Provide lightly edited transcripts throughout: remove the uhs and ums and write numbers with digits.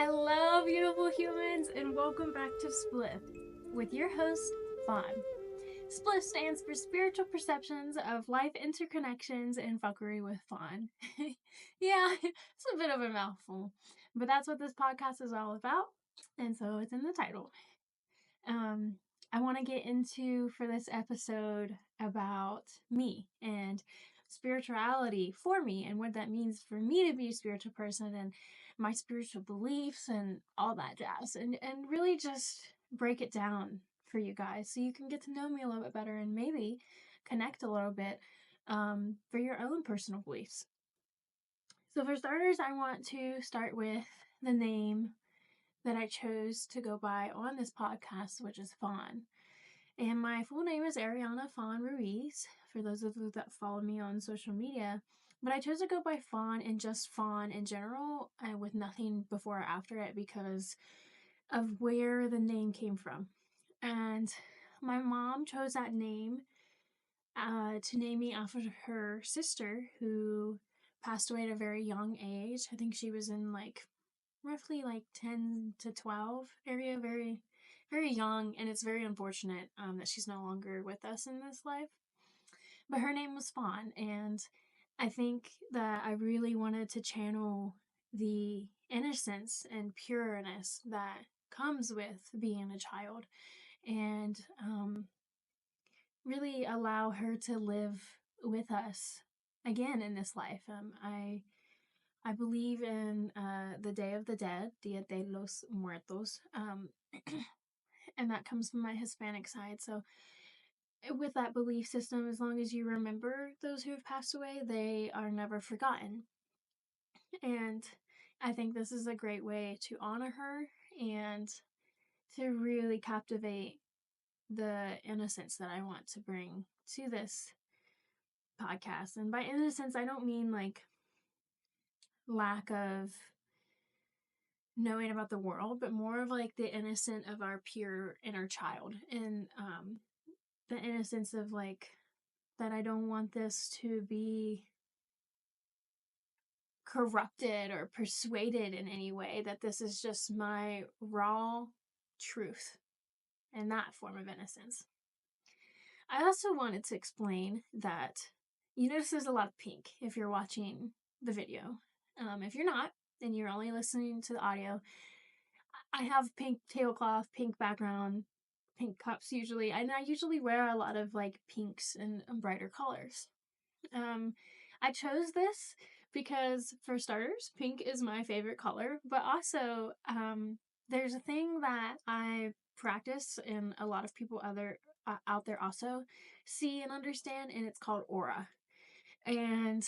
Hello, beautiful humans, and welcome back to S.P.L.I.F. with your host, Fawn. S.P.L.I.F stands for Spiritual Perceptions of Life Interconnections and Fuckery with Fawn. Yeah, it's a bit of a mouthful, but that's what this podcast is all about, and so it's in the title. I want to get into for this episode about me and spirituality for me and what that means for me to be a spiritual person and my spiritual beliefs and all that jazz and really just break it down for you guys so you can get to know me a little bit better and maybe connect a little bit for your own personal beliefs. So for starters, I want to start with the name that I chose to go by on this podcast, which is Fawn. And my full name is Ariana Fawn Ruiz, for those of you that follow me on social media. But I chose to go by Fawn and just Fawn in general, with nothing before or after it because of where the name came from. And my mom chose that name to name me after her sister who passed away at a very young age. I think she was in roughly 10 to 12 area, very very young, and it's very unfortunate that she's no longer with us in this life. But her name was Fawn, and I think that I really wanted to channel the innocence and pureness that comes with being a child and really allow her to live with us again in this life. I believe in the Day of the Dead, Dia de los Muertos, and that comes from my Hispanic side. So, with that belief system, as long as you remember those who have passed away, they are never forgotten. And I think this is a great way to honor her and to really captivate the innocence that I want to bring to this podcast. And by innocence, I don't mean lack of knowing about the world, but more of the innocent of our pure inner child and the innocence of that I don't want this to be corrupted or persuaded in any way, that this is just my raw truth and that form of innocence. I also wanted to explain that you notice there's a lot of pink if you're watching the video. If you're not, and you're only listening to the audio, I have pink tablecloth, pink background, pink cups usually, and I usually wear a lot of pinks and brighter colors. I chose this because, for starters, pink is my favorite color, but also there's a thing that I practice and a lot of people out there also see and understand, and it's called aura. And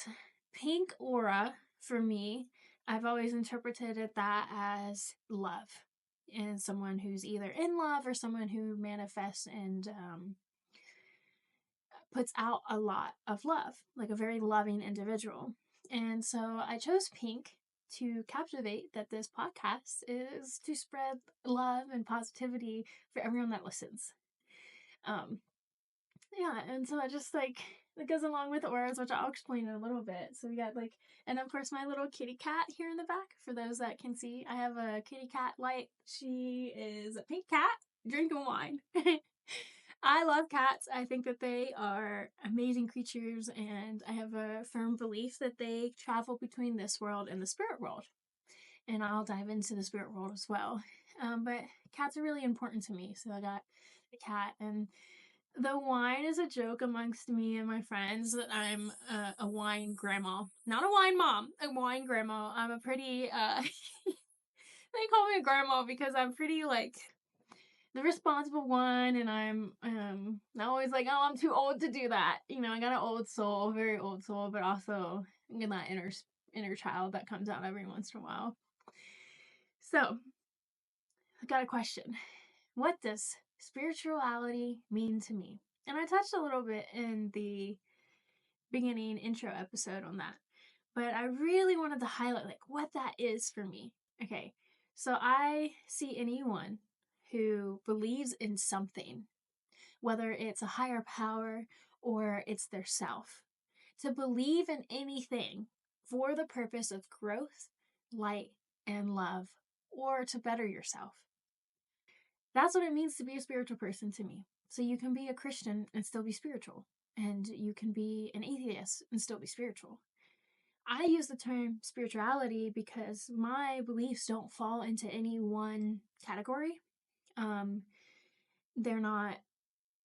pink aura, for me, I've always interpreted that as love, and someone who's either in love or someone who manifests and puts out a lot of love, like a very loving individual. And so I chose pink to captivate that this podcast is to spread love and positivity for everyone that listens. Yeah, and so it just it goes along with auras, which I'll explain in a little bit. So we got and of course my little kitty cat here in the back. For those that can see, I have a kitty cat light. She is a pink cat drinking wine. I love cats. I think that they are amazing creatures, and I have a firm belief that they travel between this world and the spirit world. And I'll dive into the spirit world as well. But cats are really important to me, so I got a cat. And the wine is a joke amongst me and my friends that I'm a wine grandma. Not a wine mom, a wine grandma. I'm a pretty, they call me a grandma because I'm pretty the responsible one, and I'm always oh, I'm too old to do that. I got an old soul, very old soul, but also I get that inner child that comes out every once in a while. So, I got a question. What does spirituality mean to me? And I touched a little bit in the beginning intro episode on that, but I really wanted to highlight what that is for me. Okay, so I see anyone who believes in something, whether it's a higher power or it's their self, to believe in anything for the purpose of growth, light, and love, or to better yourself. That's what it means to be a spiritual person to me. So you can be a Christian and still be spiritual, and you can be an atheist and still be spiritual. I use the term spirituality because my beliefs don't fall into any one category. Um, they're not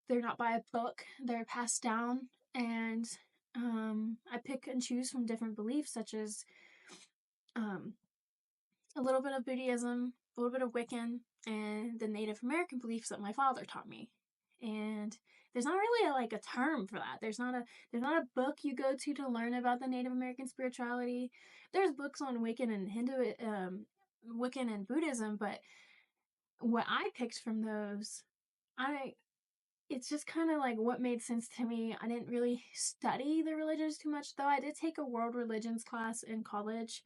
by a book. They're passed down, and I pick and choose from different beliefs, such as um, a little bit of Buddhism, a little bit of Wiccan, and the Native American beliefs that my father taught me. And there's not really a term for that. There's not a book you go to learn about the Native American spirituality. There's books on Wiccan and Wiccan and Buddhism, but what I picked from those, it's just kind of like what made sense to me. I didn't really study the religions too much, though I did take a world religions class in college,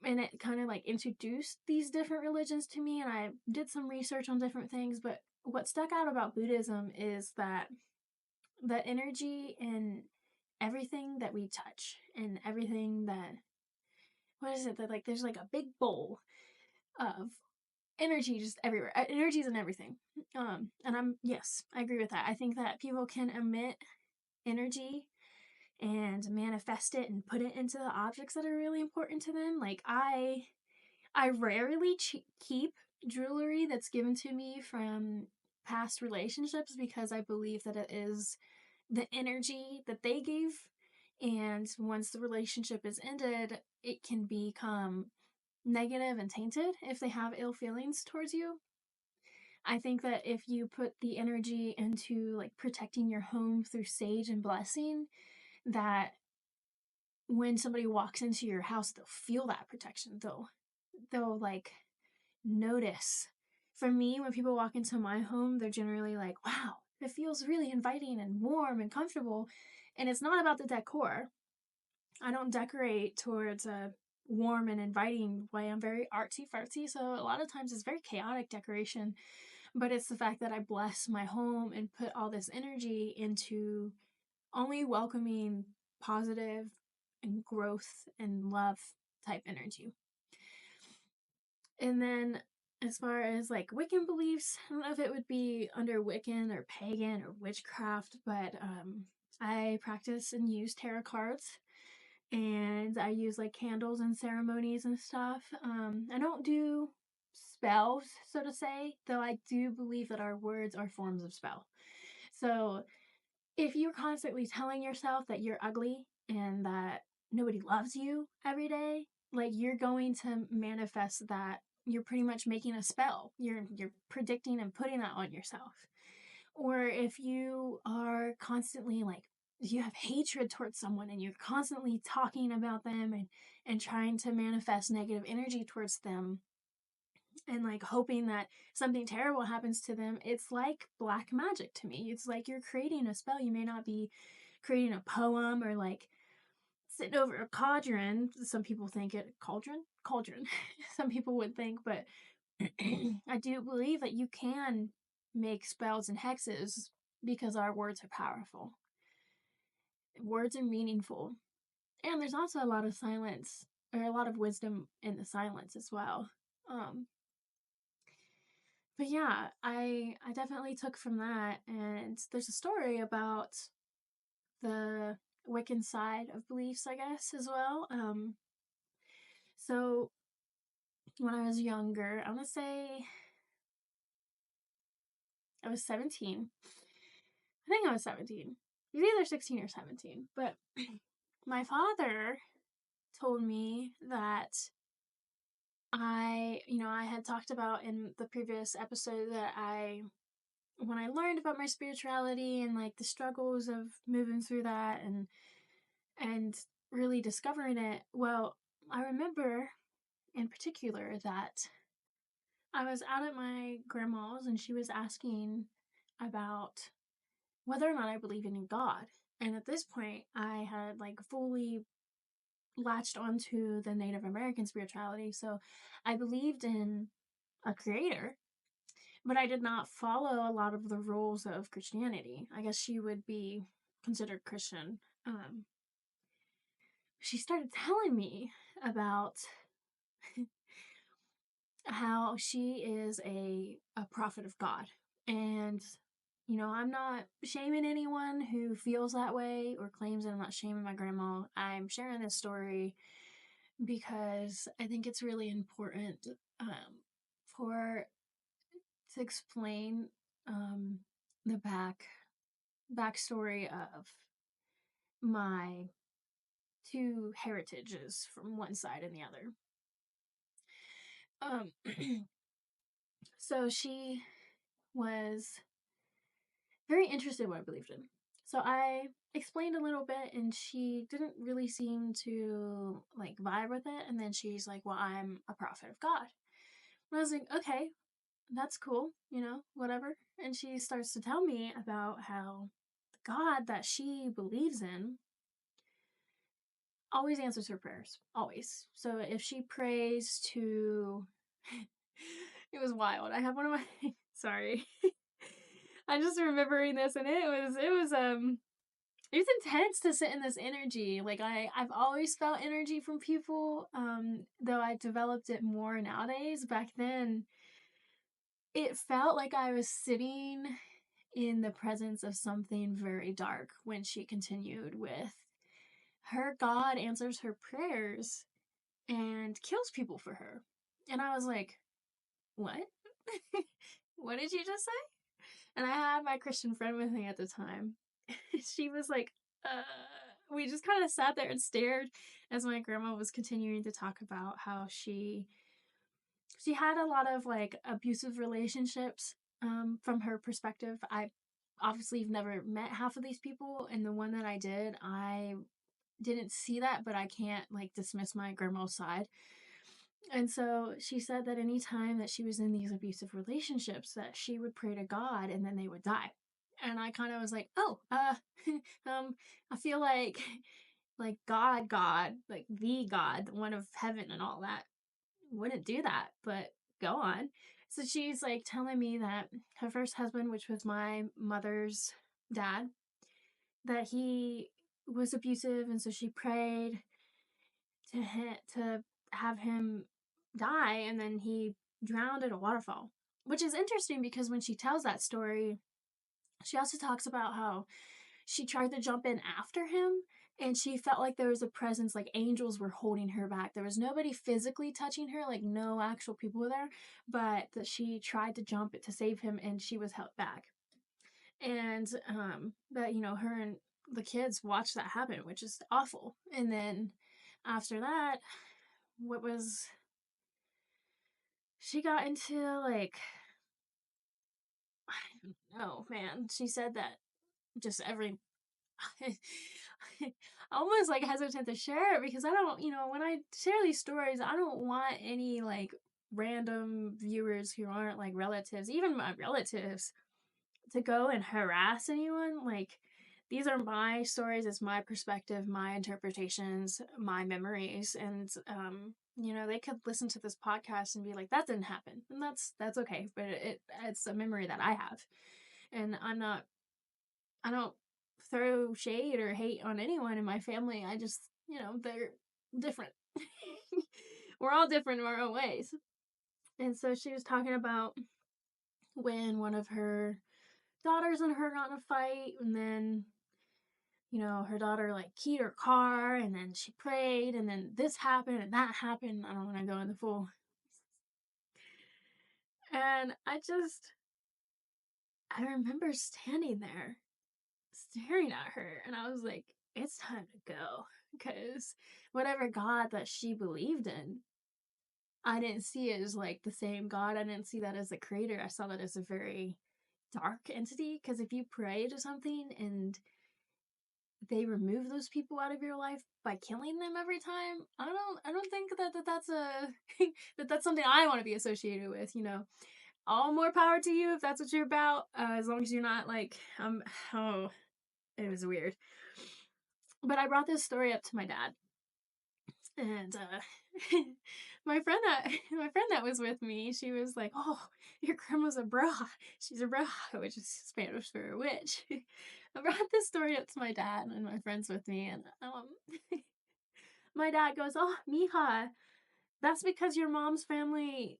and it kind of like introduced these different religions to me, and I did some research on different things. But what stuck out about Buddhism is that the energy in everything that we touch and everything that, what is it, that like there's like a big bowl of energy just everywhere. Energy's in everything. And yes, I agree with that. I think that people can emit energy and manifest it and put it into the objects that are really important to them. Like I rarely keep jewelry that's given to me from past relationships because I believe that it is the energy that they gave. And once the relationship is ended, it can become negative and tainted if they have ill feelings towards you. I think that if you put the energy into like protecting your home through sage and blessing, that when somebody walks into your house, they'll feel that protection. They'll like notice. For me, when people walk into my home, they're generally like, wow, it feels really inviting and warm and comfortable. And it's not about the decor. I don't decorate towards a warm and inviting way. I'm very artsy fartsy, so a lot of times it's very chaotic decoration. But it's the fact that I bless my home and put all this energy into only welcoming positive and growth and love type energy. And then as far as like Wiccan beliefs, I don't know if it would be under Wiccan or pagan or witchcraft, but I practice and use tarot cards, and I use like candles and ceremonies and stuff. I don't do spells, so to say, though I do believe that our words are forms of spell. So if you're constantly telling yourself that you're ugly and that nobody loves you every day, like you're going to manifest that. You're pretty much making a spell. You're predicting and putting that on yourself. Or if you are constantly like, you have hatred towards someone and you're constantly talking about them and trying to manifest negative energy towards them and like hoping that something terrible happens to them, it's like black magic to me. It's like you're creating a spell. You may not be creating a poem or like sitting over a cauldron. Some people think it cauldron. Some people would think, but I do believe that you can make spells and hexes because our words are powerful. Words are meaningful. And there's also a lot of silence or a lot of wisdom in the silence as well. Um, but yeah, I definitely took from that. And there's a story about the Wiccan side of beliefs, I guess, as well. So when I was younger, I want to say I was 17. I think I was 17. It was either 16 or 17. But my father told me that I had talked about in the previous episode that when I learned about my spirituality and like the struggles of moving through that and really discovering it, well, I remember in particular that I was out at my grandma's and she was asking about whether or not I believed in God. And at this point, I had like fully latched onto the Native American spirituality. So I believed in a creator, but I did not follow a lot of the rules of Christianity. I guess she would be considered Christian. She started telling me about how she is a prophet of God. And, I'm not shaming anyone who feels that way or claims that I'm not shaming my grandma. I'm sharing this story because I think it's really important for to explain the backstory of my two heritages from one side and the other. Um, so she was very interested in what I believed in. So I explained a little bit and she didn't really seem to like vibe with it. And then she's like, well, I'm a prophet of God. And I was like, okay, that's cool, whatever. And she starts to tell me about how the God that she believes in always answers her prayers. Always. So if she prays to it was wild. I have one of my sorry. I'm just remembering this and it was intense to sit in this energy. Like I've always felt energy from people, though I developed it more nowadays. Back then, it felt like I was sitting in the presence of something very dark when she continued with her God answers her prayers and kills people for her. And I was like, what? What did you just say? And I had my Christian friend with me at the time. She was like, we just kind of sat there and stared as my grandma was continuing to talk about how she had a lot of like abusive relationships from her perspective. I obviously have never met half of these people, and the one that I did, I didn't see that, but I can't like dismiss my grandma's side. And so she said that any time that she was in these abusive relationships, that she would pray to God and then they would die. And I kind of was like, oh, I feel like God, like the God, the one of heaven and all that, wouldn't do that, but go on. So she's like telling me that her first husband, which was my mother's dad, that he was abusive, and so she prayed to have him die, and then he drowned at a waterfall. Which is interesting because when she tells that story, she also talks about how she tried to jump in after him and she felt like there was a presence, like angels were holding her back. There was nobody physically touching her, like no actual people were there, but that she tried to jump it to save him and she was held back. And but her and the kids watched that happen, which is awful. And then after that, what was she got into like I don't know, man. She said that just every I almost like hesitant to share it because I don't, when I share these stories, I don't want any like random viewers who aren't like relatives, even my relatives, to go and harass anyone. Like, these are my stories, it's my perspective, my interpretations, my memories, and they could listen to this podcast and be like, that didn't happen, and that's okay, but it's a memory that I have, and I don't throw shade or hate on anyone in my family. I just, they're different. We're all different in our own ways. And so she was talking about when one of her daughters and her got in a fight, and then, her daughter like keyed her car, and then she prayed, and then this happened and that happened. I don't want to go into full. And I remember standing there staring at her, and I was like, it's time to go. Because whatever God that she believed in, I didn't see it as like the same God. I didn't see that as a creator. I saw that as a very dark entity. Because if you pray to something and they remove those people out of your life by killing them every time, I don't think that's a that's something I want to be associated with. All more power to you if that's what you're about. As long as you're not like oh, it was weird. But I brought this story up to my dad, and my friend that was with me, she was like, "Oh, your grandma's a bruja. She's a bruja," which is Spanish for a witch. I brought this story up to my dad and my friends with me, and my dad goes, "Oh, mija, that's because your mom's family,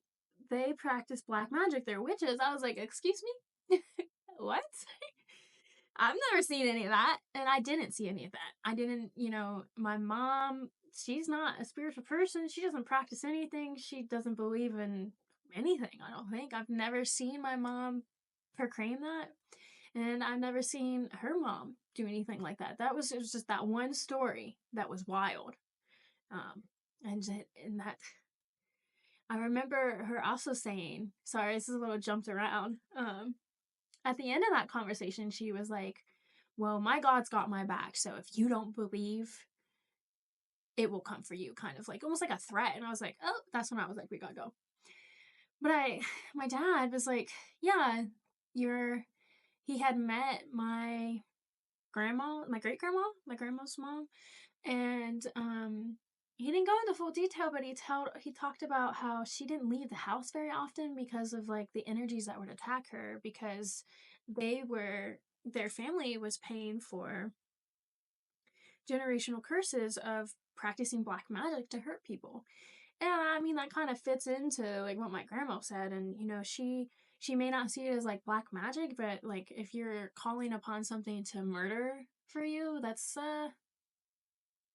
they practice black magic. They're witches. I was like, excuse me? What? I've never seen any of that. And I didn't see any of that. I didn't, my mom, she's not a spiritual person. She doesn't practice anything. She doesn't believe in anything, I don't think. I've never seen my mom proclaim that. And I've never seen her mom do anything like that. It was just that one story that was wild. And that I remember her also saying, sorry, this is a little jumped around. At the end of that conversation, she was like, well, my God's got my back. So if you don't believe, it will come for you, kind of like almost like a threat. And I was like, oh, that's when I was like, we gotta go. But my dad was like, yeah, he had met my grandma, my great grandma, my grandma's mom. And he didn't go into full detail, but he talked about how she didn't leave the house very often because of like the energies that would attack her, because their family was paying for generational curses of practicing black magic to hurt people. And I mean, that kind of fits into like what my grandma said. And she may not see it as like black magic, but like if you're calling upon something to murder for you, that's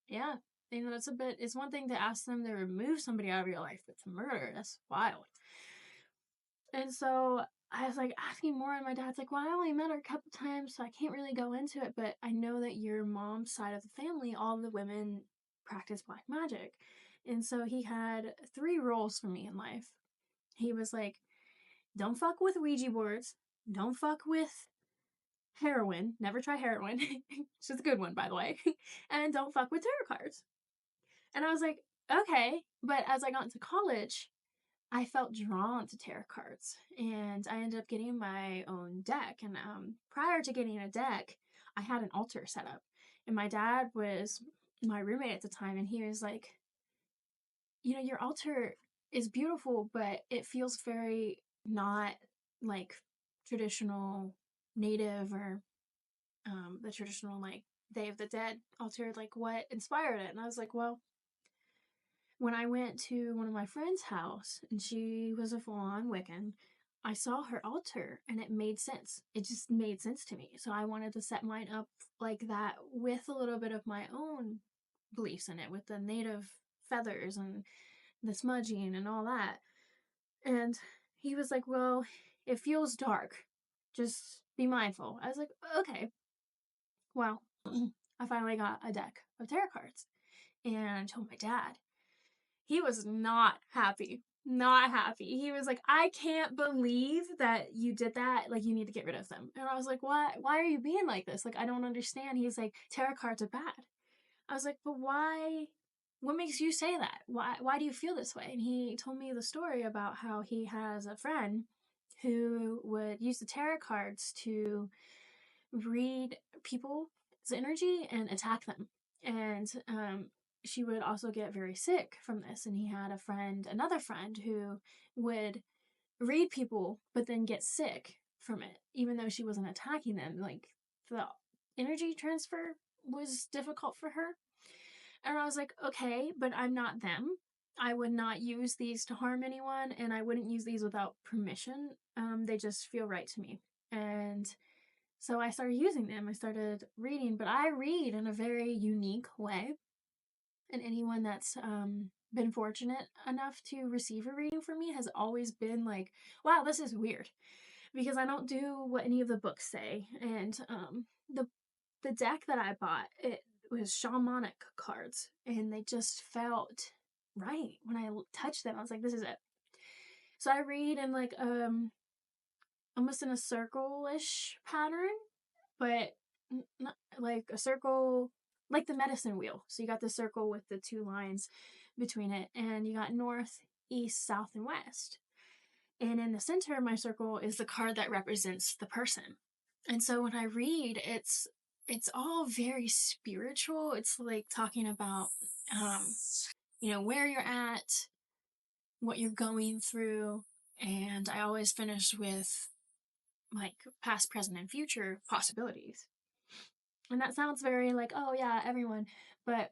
yeah, that's a bit. It's one thing to ask them to remove somebody out of your life, but to murder, that's wild. And so I was like asking more, and my dad's like, well, I only met her a couple times, so I can't really go into it, but I know that your mom's side of the family, all the women practice black magic. And so he had 3 rules for me in life. He was like, don't fuck with Ouija boards, don't fuck with heroin, never try heroin, which is a good one, by the way, and don't fuck with tarot cards. And I was like, okay. But as I got into college, I felt drawn to tarot cards, and I ended up getting my own deck. And prior to getting a deck, I had an altar set up, and my dad was my roommate at the time, and he was like, your altar is beautiful, but it feels very not like traditional native or the traditional like Day of the Dead altar. Like, what inspired it? And I was like, well, when I went to one of my friend's house and she was a full-on Wiccan, I saw her altar and it made sense. It just made sense to me. So I wanted to set mine up like that with a little bit of my own beliefs in it, with the native feathers and the smudging and all that. And he was like, well, it feels dark. Just be mindful. I was like, okay. Well, I finally got a deck of tarot cards and I told my dad. He was not happy. Not happy. He was like, I can't believe that you did that. Like, you need to get rid of them. And I was like, what? Why are you being like this? Like, I don't understand. He's like, tarot cards are bad. I was like, but why? What makes you say that? Why do you feel this way? And he told me the story about how he has a friend who would use the tarot cards to read people's energy and attack them. And she would also get very sick from this. And he had another friend who would read people, but then get sick from it, even though she wasn't attacking them. Like, the energy transfer was difficult for her. And I was like, okay, but I'm not them. I would not use these to harm anyone, and I wouldn't use these without permission. They just feel right to me. And so I started using them. I started reading, but I read in a very unique way. And anyone that's been fortunate enough to receive a reading from me has always been like, wow, this is weird. Because I don't do what any of the books say. And the deck that I bought, it was shamanic cards. And they just felt right. When I touched them, I was like, this is it. So I read in like almost in a circle-ish pattern, but not like a circle, like the medicine wheel. So you got the circle with the 2 lines between it, and you got north, east, south, and west. And in the center of my circle is the card that represents the person. And so when I read, it's all very spiritual. It's like talking about where you're at, what you're going through, and I always finish with like past, present, and future possibilities. And that sounds very like, oh yeah, everyone. But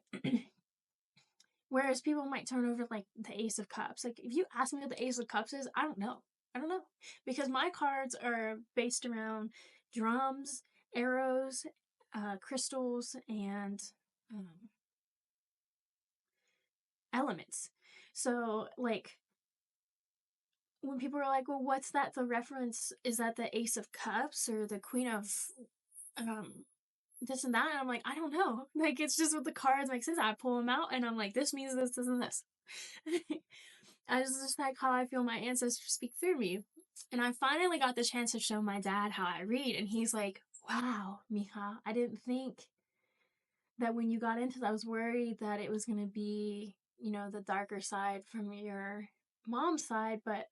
Whereas people might turn over like the Ace of Cups. Like if you ask me what the Ace of Cups is, I don't know. I don't know. Because my cards are based around drums, arrows, crystals, and elements. So like when people are like, well, what's that? The reference, is that the Ace of Cups or the Queen of this and that? And I'm like, I don't know. Like, it's just what the cards make sense. I pull them out and I'm like, this means this, this, and this. I just like how I feel my ancestors speak through me. And I finally got the chance to show my dad how I read. And he's like, wow, mija, I didn't think that when you got into that, I was worried that it was going to be, you know, the darker side from your mom's side. But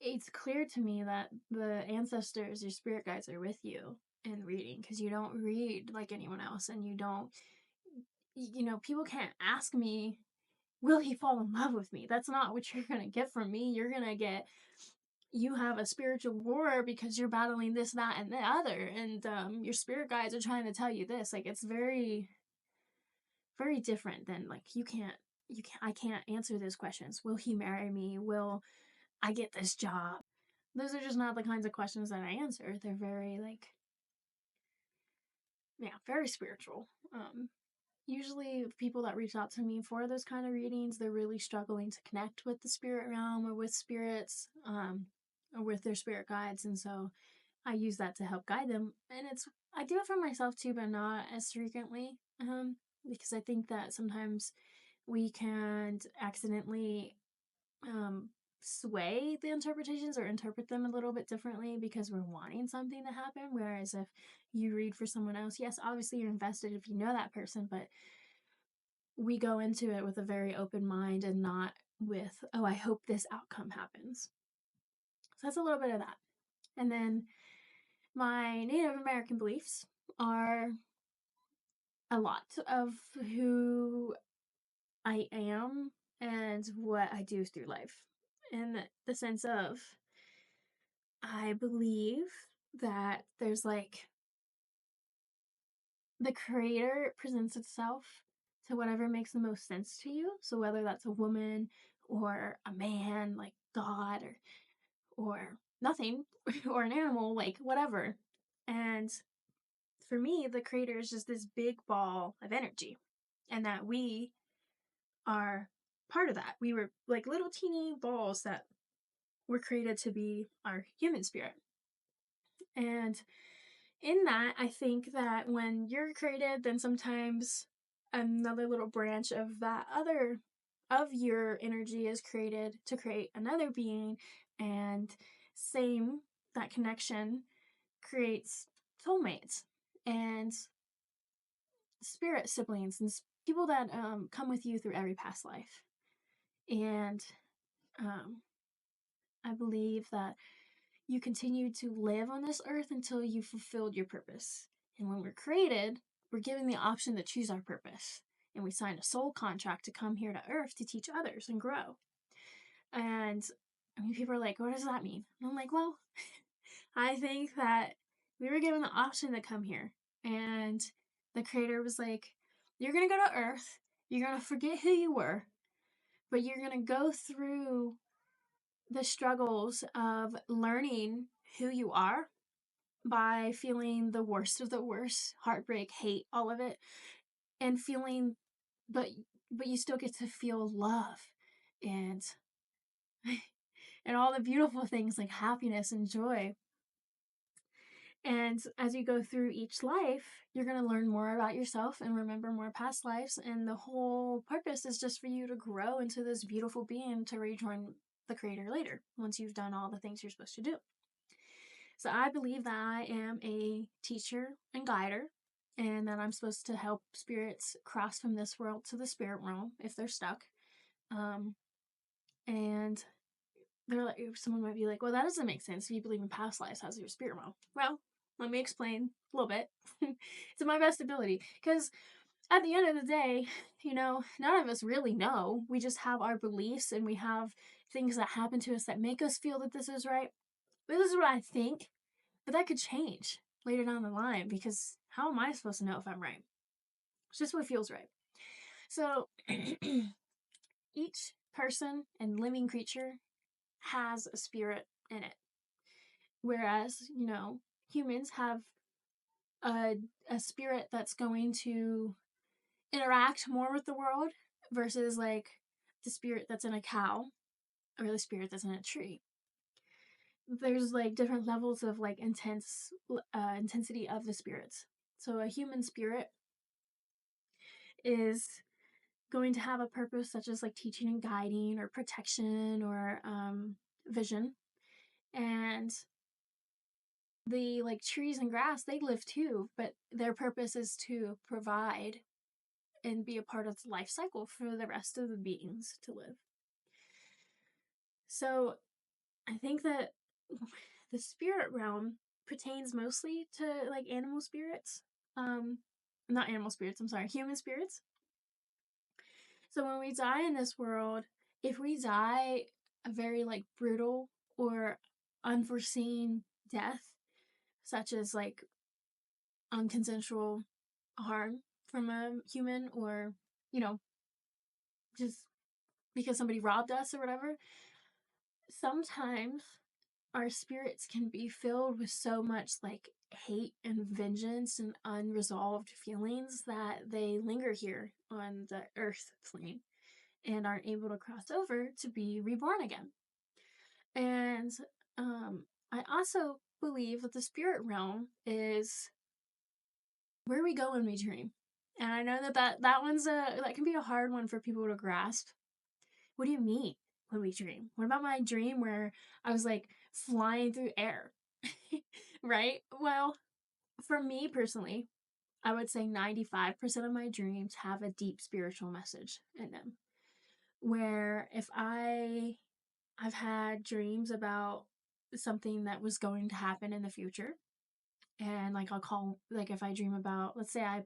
it's clear to me that the ancestors, your spirit guides, are with you in reading, because you don't read like anyone else, and you don't, you know, people can't ask me, will he fall in love with me? That's not what you're gonna get from me. You're gonna get, you have a spiritual war because you're battling this, that, and the other, and your spirit guides are trying to tell you this. Like, it's very, very different than like, I can't answer those questions. Will he marry me? Will I get this job? Those are just not the kinds of questions that I answer. They're very like, yeah, very spiritual. Usually people that reach out to me for those kind of readings, they're really struggling to connect with the spirit realm or with spirits, or with their spirit guides. And so I use that to help guide them. And I do it for myself too, but not as frequently, because I think that sometimes we can accidentally sway the interpretations or interpret them a little bit differently because we're wanting something to happen. Whereas if you read for someone else, yes, obviously you're invested if you know that person, but we go into it with a very open mind and not with, oh, I hope this outcome happens. So that's a little bit of that. And then my Native American beliefs are a lot of who I am and what I do through life. In the sense of, I believe that there's like, the creator presents itself to whatever makes the most sense to you. So whether that's a woman or a man, like God, or nothing, or an animal, like whatever. And for me, the creator is just this big ball of energy, and that we are part of that. We were like little teeny balls that were created to be our human spirit. And in that, I think that when you're created, then sometimes another little branch of that other of your energy is created to create another being, and same, that connection creates soulmates and spirit siblings and people that come with you through every past life. And I believe that you continue to live on this earth until you fulfilled your purpose. And when we're created, we're given the option to choose our purpose. And we sign a soul contract to come here to earth to teach others and grow. And I mean, people are like, what does that mean? And I'm like, well, I think that we were given the option to come here. And the creator was like, you're going to go to earth. You're going to forget who you were. But you're going to go through the struggles of learning who you are by feeling the worst of the worst, heartbreak, hate, all of it, and feeling, but you still get to feel love and and all the beautiful things like happiness and joy. And as you go through each life, you're going to learn more about yourself and remember more past lives. And the whole purpose is just for you to grow into this beautiful being to rejoin the creator later, once you've done all the things you're supposed to do. So I believe that I am a teacher and guider, and that I'm supposed to help spirits cross from this world to the spirit realm if they're stuck. And they're like, someone might be like, well, that doesn't make sense if you believe in past lives. How's your spirit realm? Well, let me explain a little bit to my best ability. Because at the end of the day, you know, none of us really know. We just have our beliefs, and we have things that happen to us that make us feel that this is right. This is what I think. But that could change later down the line, because how am I supposed to know if I'm right? It's just what feels right. So each person and living creature has a spirit in it. Whereas, humans have a, a spirit that's going to interact more with the world versus like the spirit that's in a cow or the spirit that's in a tree. There's like different levels of like intensity of the spirits. So a human spirit is going to have a purpose such as like teaching and guiding or protection or vision. And the like trees and grass, they live too, but their purpose is to provide and be a part of the life cycle for the rest of the beings to live. So I think that the spirit realm pertains mostly to like animal spirits. Not animal spirits, I'm sorry, human spirits. So when we die in this world, if we die a very like brutal or unforeseen death, such as like unconsensual harm from a human, or just because somebody robbed us or whatever, sometimes our spirits can be filled with so much like hate and vengeance and unresolved feelings that they linger here on the earth plane and aren't able to cross over to be reborn again. And I also believe that the spirit realm is where we go when we dream. And I know that one's that can be a hard one for people to grasp. What do you mean when we dream? What about my dream where I was like flying through air? Right? Well, for me personally, I would say 95% of my dreams have a deep spiritual message in them. Where if I've had dreams about something that was going to happen in the future, and like I'll call, like if I dream about, let's say I'm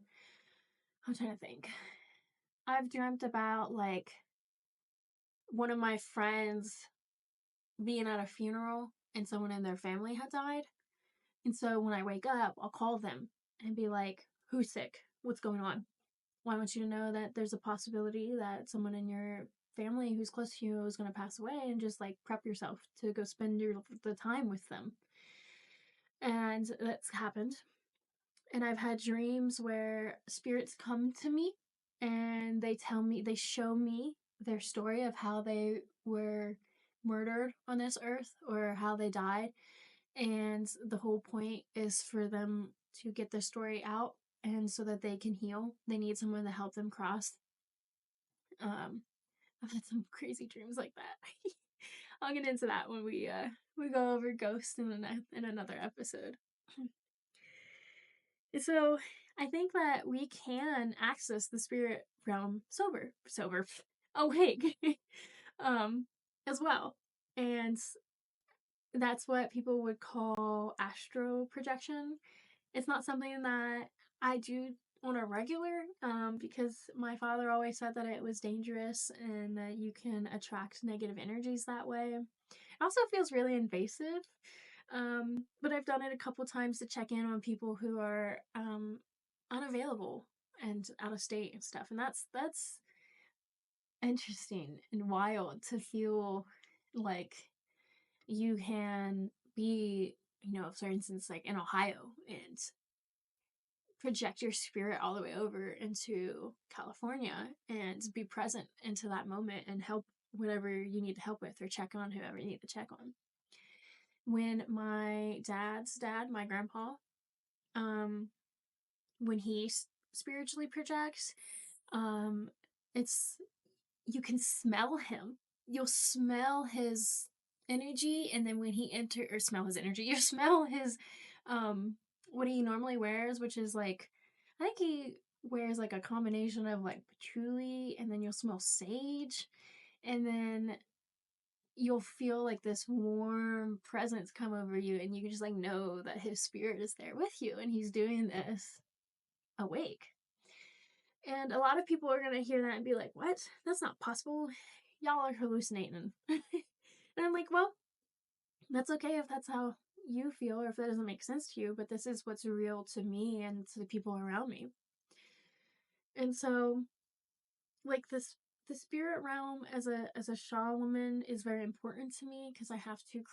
trying to think. I've dreamt about like one of my friends being at a funeral and someone in their family had died. And so when I wake up, I'll call them and be like, who's sick? What's going on? Well, I want you to know that there's a possibility that someone in your family who's close to you is going to pass away, and just like prep yourself to go spend the time with them. And that's happened. And I've had dreams where spirits come to me and they show me their story of how they were murdered on this earth or how they died. And the whole point is for them to get their story out and so that they can heal. They need someone to help them cross. I've had some crazy dreams like that. I'll get into that when we go over ghosts in another episode. So I think that we can access the spirit realm sober, awake, um, as well, and that's what people would call astral projection. It's not something that I do on a regular, because my father always said that it was dangerous and that you can attract negative energies that way. It also feels really invasive. But I've done it a couple times to check in on people who are unavailable and out of state and stuff. And that's interesting and wild to feel like you can be, for instance, like in Ohio and project your spirit all the way over into California and be present into that moment and help whatever you need to help with or check on whoever you need to check on. When my dad's dad, my grandpa, um, when he spiritually projects, um, it's you can smell him. You'll smell his energy, and then when he smell his energy, you smell his what he normally wears, which is like I think he wears like a combination of like patchouli, and then you'll smell sage, and then you'll feel like this warm presence come over you, and you can just like know that his spirit is there with you and he's doing this awake. And a lot of people are going to hear that and be like, what? That's not possible. Y'all are hallucinating. And I'm like, well, that's okay if that's how you feel or if that doesn't make sense to you, but this is what's real to me and to the people around me. And so like this the spirit realm as a Shaw woman is very important to me because I have to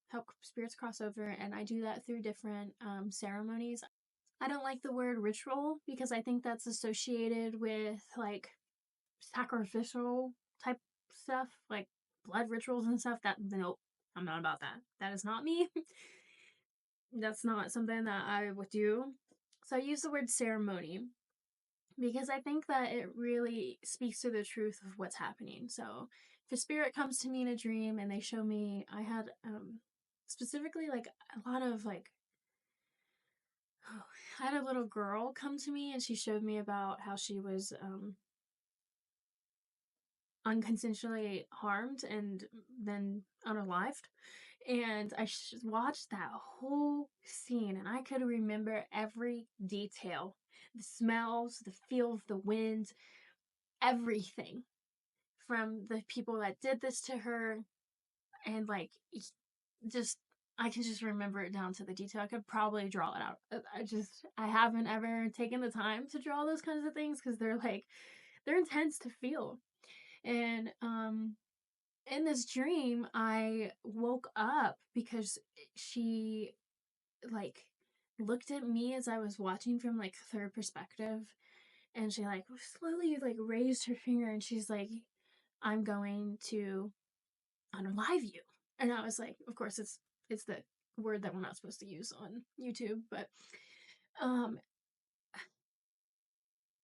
help spirits cross over, and I do that through different ceremonies. I don't like the word ritual because I think that's associated with like sacrificial type stuff, like blood rituals and stuff. That nope, I'm not about that. That is not me. That's not something that I would do. So I use the word ceremony because I think that it really speaks to the truth of what's happening. So if a spirit comes to me in a dream and they show me, I had specifically like a lot of like, oh, I had a little girl come to me and she showed me about how she was unconsensually harmed and then unalived. And I watched that whole scene and I could remember every detail, the smells, the feel of the wind, everything from the people that did this to her. And like, just, I can just remember it down to the detail. I could probably draw it out. I haven't ever taken the time to draw those kinds of things because they're intense to feel. And in this dream, I woke up because she like looked at me as I was watching from like third perspective, and she like slowly like raised her finger and she's like, I'm going to unalive you. And I was like, of course it's the word that we're not supposed to use on YouTube, but um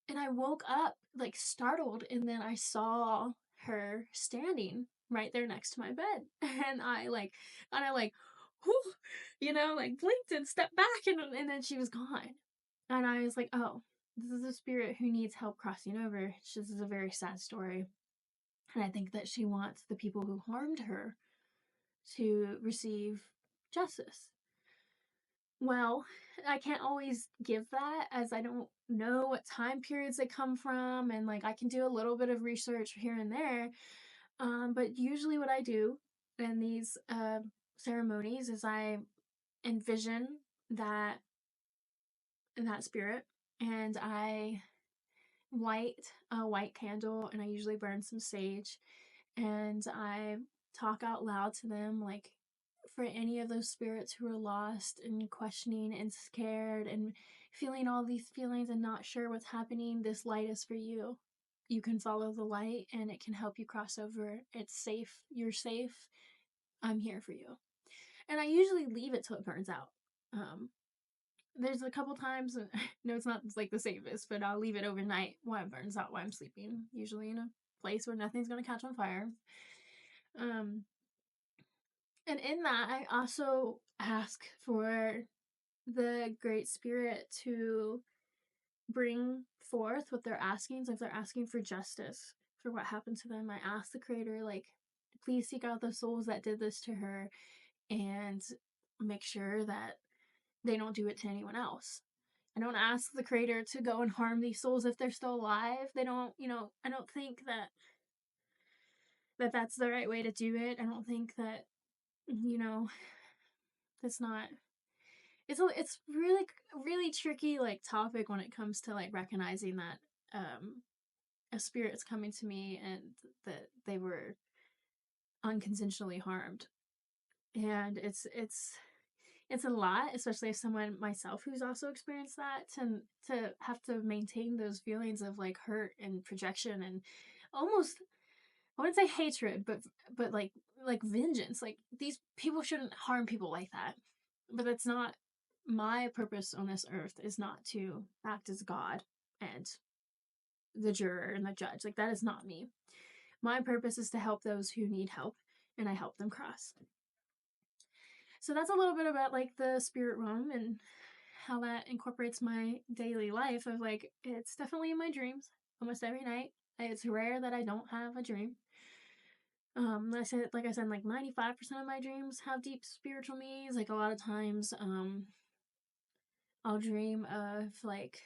and I woke up like startled, and then I saw her standing right there next to my bed. And I like whew, like blinked and stepped back, and then she was gone. And I was like, oh, this is a spirit who needs help crossing over. This is a very sad story. And I think that she wants the people who harmed her to receive justice. Well, I can't always give that as I don't know what time periods they come from, and like I can do a little bit of research here and there. But usually, what I do in these ceremonies is I envision that that spirit, and I light a white candle, and I usually burn some sage, and I talk out loud to them, like for any of those spirits who are lost and questioning and scared and feeling all these feelings and not sure what's happening, this light is for you. You can follow the light and it can help you cross over. It's safe. You're safe. I'm here for you. And I usually leave it till it burns out. There's a couple times, no, it's not like the safest, but I'll leave it overnight while it burns out while I'm sleeping, usually in a place where nothing's going to catch on fire. Um, and in that, I also ask for the Great Spirit to bring forth what they're asking. So if they're asking for justice for what happened to them, I ask the Creator, like, please seek out the souls that did this to her and make sure that they don't do it to anyone else. I don't ask the Creator to go and harm these souls if they're still alive. They don't, I don't think that that's the right way to do it. I don't think that, that's not, it's really really tricky like topic when it comes to like recognizing that a spirit's coming to me and that they were unconsensually harmed. And it's a lot, especially as someone myself who's also experienced that, to have to maintain those feelings of like hurt and projection and almost, I wouldn't say hatred, but like vengeance. Like these people shouldn't harm people like that. But that's not my purpose on this earth, is not to act as God and the juror and the judge. Like that is not me. My purpose is to help those who need help, and I help them cross. So that's a little bit about like the spirit realm and how that incorporates my daily life of like, it's definitely in my dreams almost every night. It's rare that I don't have a dream. Like I said, like 95% of my dreams have deep spiritual meanings. Like a lot of times, I'll dream of like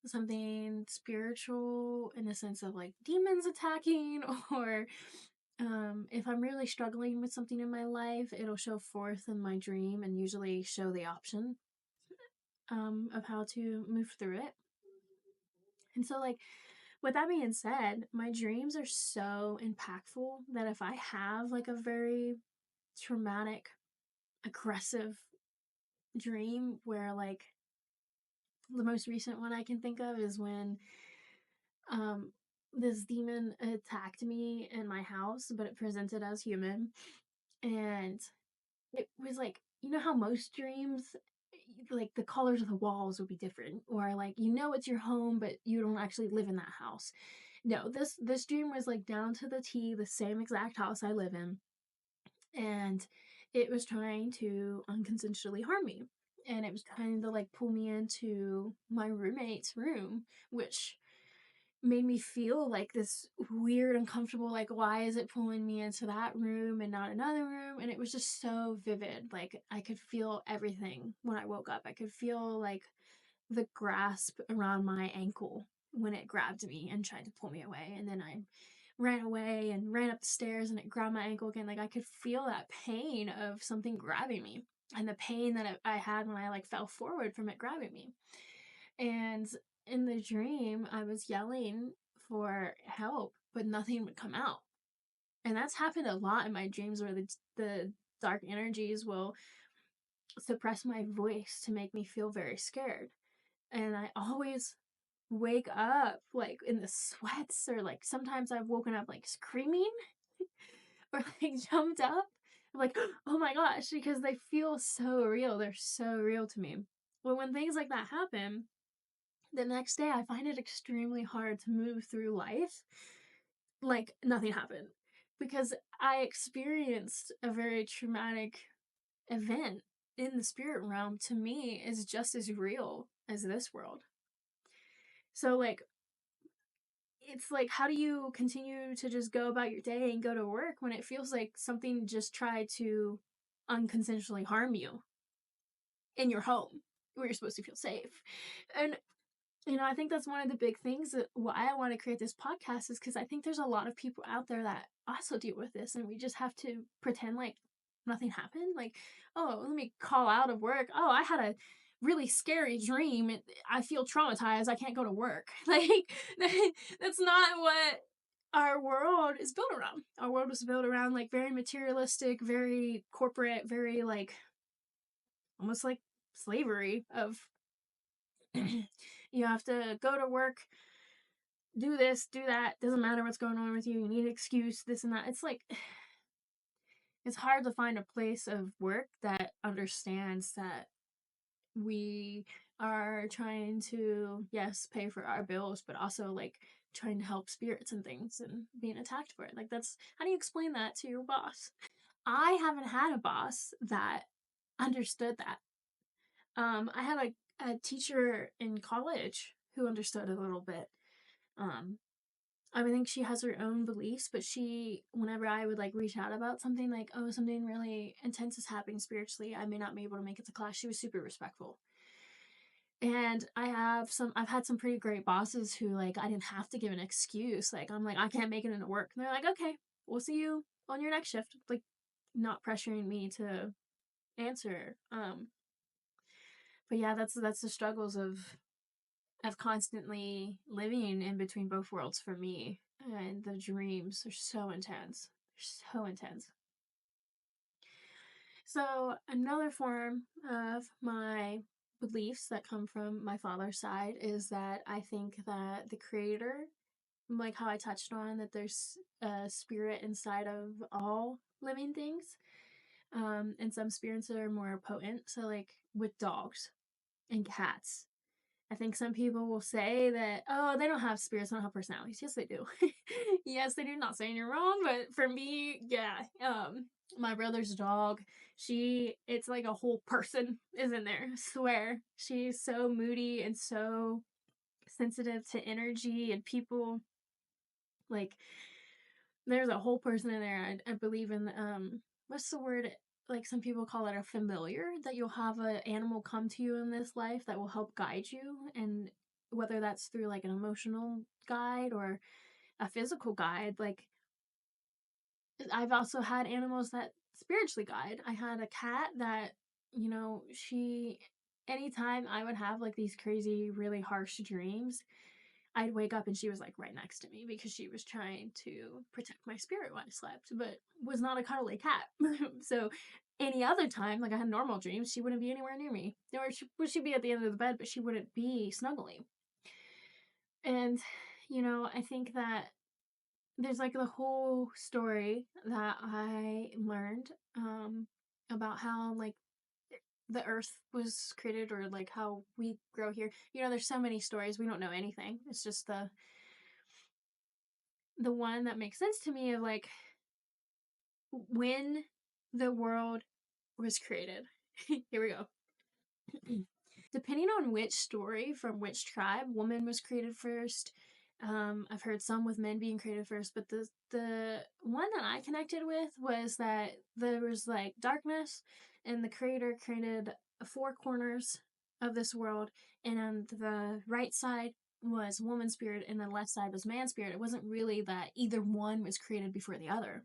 something spiritual in the sense of like demons attacking, or if I'm really struggling with something in my life, it'll show forth in my dream and usually show the option of how to move through it. And so like With that being said, my dreams are so impactful that if I have like a very traumatic, aggressive dream where like the most recent one I can think of is when um this demon attacked me in my house, but it presented as human. And it was like, you know how most dreams, like the colors of the walls would be different, or like it's your home, but you don't actually live in that house. No, this dream was like down to the T, the same exact house I live in, and it was trying to unconsensually harm me, and it was trying to like pull me into my roommate's room, which made me feel like this weird, uncomfortable, like, why is it pulling me into that room and not another room? And it was just so vivid. Like, I could feel everything when I woke up. I could feel like the grasp around my ankle when it grabbed me and tried to pull me away. And then I ran away and ran up the stairs and it grabbed my ankle again. Like, I could feel that pain of something grabbing me and the pain that I had when I like fell forward from it grabbing me. And in the dream, I was yelling for help, but nothing would come out. And that's happened a lot in my dreams where the dark energies will suppress my voice to make me feel very scared. And I always wake up like in the sweats, or like sometimes I've woken up like screaming or like jumped up. I'm like, oh my gosh, because they feel so real. They're so real to me. But when things like that happen, the next day I find it extremely hard to move through life like nothing happened, because I experienced a very traumatic event in the spirit realm. To me is just as real as this world. So like, it's like, how do you continue to just go about your day and go to work when it feels like something just tried to unconsensually harm you in your home where you're supposed to feel safe? And I think that's one of the big things that why I want to create this podcast is because I think there's a lot of people out there that also deal with this, and we just have to pretend like nothing happened. Like, oh, let me call out of work. Oh, I had a really scary dream. I feel traumatized. I can't go to work. Like, that's not what our world is built around. Our world was built around like very materialistic, very corporate, very like almost like slavery of you have to go to work, do this, do that, doesn't matter what's going on with you, you need an excuse, this and that. It's like, it's hard to find a place of work that understands that we are trying to, yes, pay for our bills, but also like trying to help spirits and things and being attacked for it. Like, that's, how do you explain that to your boss? I haven't had a boss that understood that. I had a teacher in college who understood a little bit. Um, I think she has her own beliefs, but whenever I would like reach out about something like, oh, something really intense is happening spiritually, I may not be able to make it to class, she was super respectful. And I've had some pretty great bosses who like, I didn't have to give an excuse. Like, I'm like, I can't make it into work. And they're like, okay, we'll see you on your next shift. Like, not pressuring me to answer. But yeah, that's the struggles of constantly living in between both worlds for me. And the dreams are so intense. They're so intense. So, another form of my beliefs that come from my father's side is that I think that the creator, like how I touched on, that there's a spirit inside of all living things. And some spirits are more potent. So, like with dogs and cats, I think some people will say that, oh, they don't have spirits, they don't have personalities. Yes, they do. Yes, they do. Not saying you're wrong, but for me, yeah. My brother's dog, it's like a whole person is in there. I swear. She's so moody and so sensitive to energy and people. Like, there's a whole person in there. I believe in, what's the word? Like, some people call it a familiar, that you'll have an animal come to you in this life that will help guide you. And whether that's through like an emotional guide or a physical guide, like, I've also had animals that spiritually guide. I had a cat that, anytime I would have like these crazy, really harsh dreams, I'd wake up and she was like right next to me because she was trying to protect my spirit while I slept, but was not a cuddly cat. So any other time, like I had normal dreams, she wouldn't be anywhere near me. Or she'd be at the end of the bed, but she wouldn't be snuggling. And, I think that there's like the whole story that I learned about how like the earth was created, or like how we grow here. There's so many stories, we don't know anything. It's just the one that makes sense to me of like when the world was created. Here we go. Depending on which story from which tribe, woman was created first. I've heard some with men being created first, but the one that I connected with was that there was like darkness, and the creator created four corners of this world, and on the right side was woman spirit, and the left side was man spirit. It wasn't really that either one was created before the other.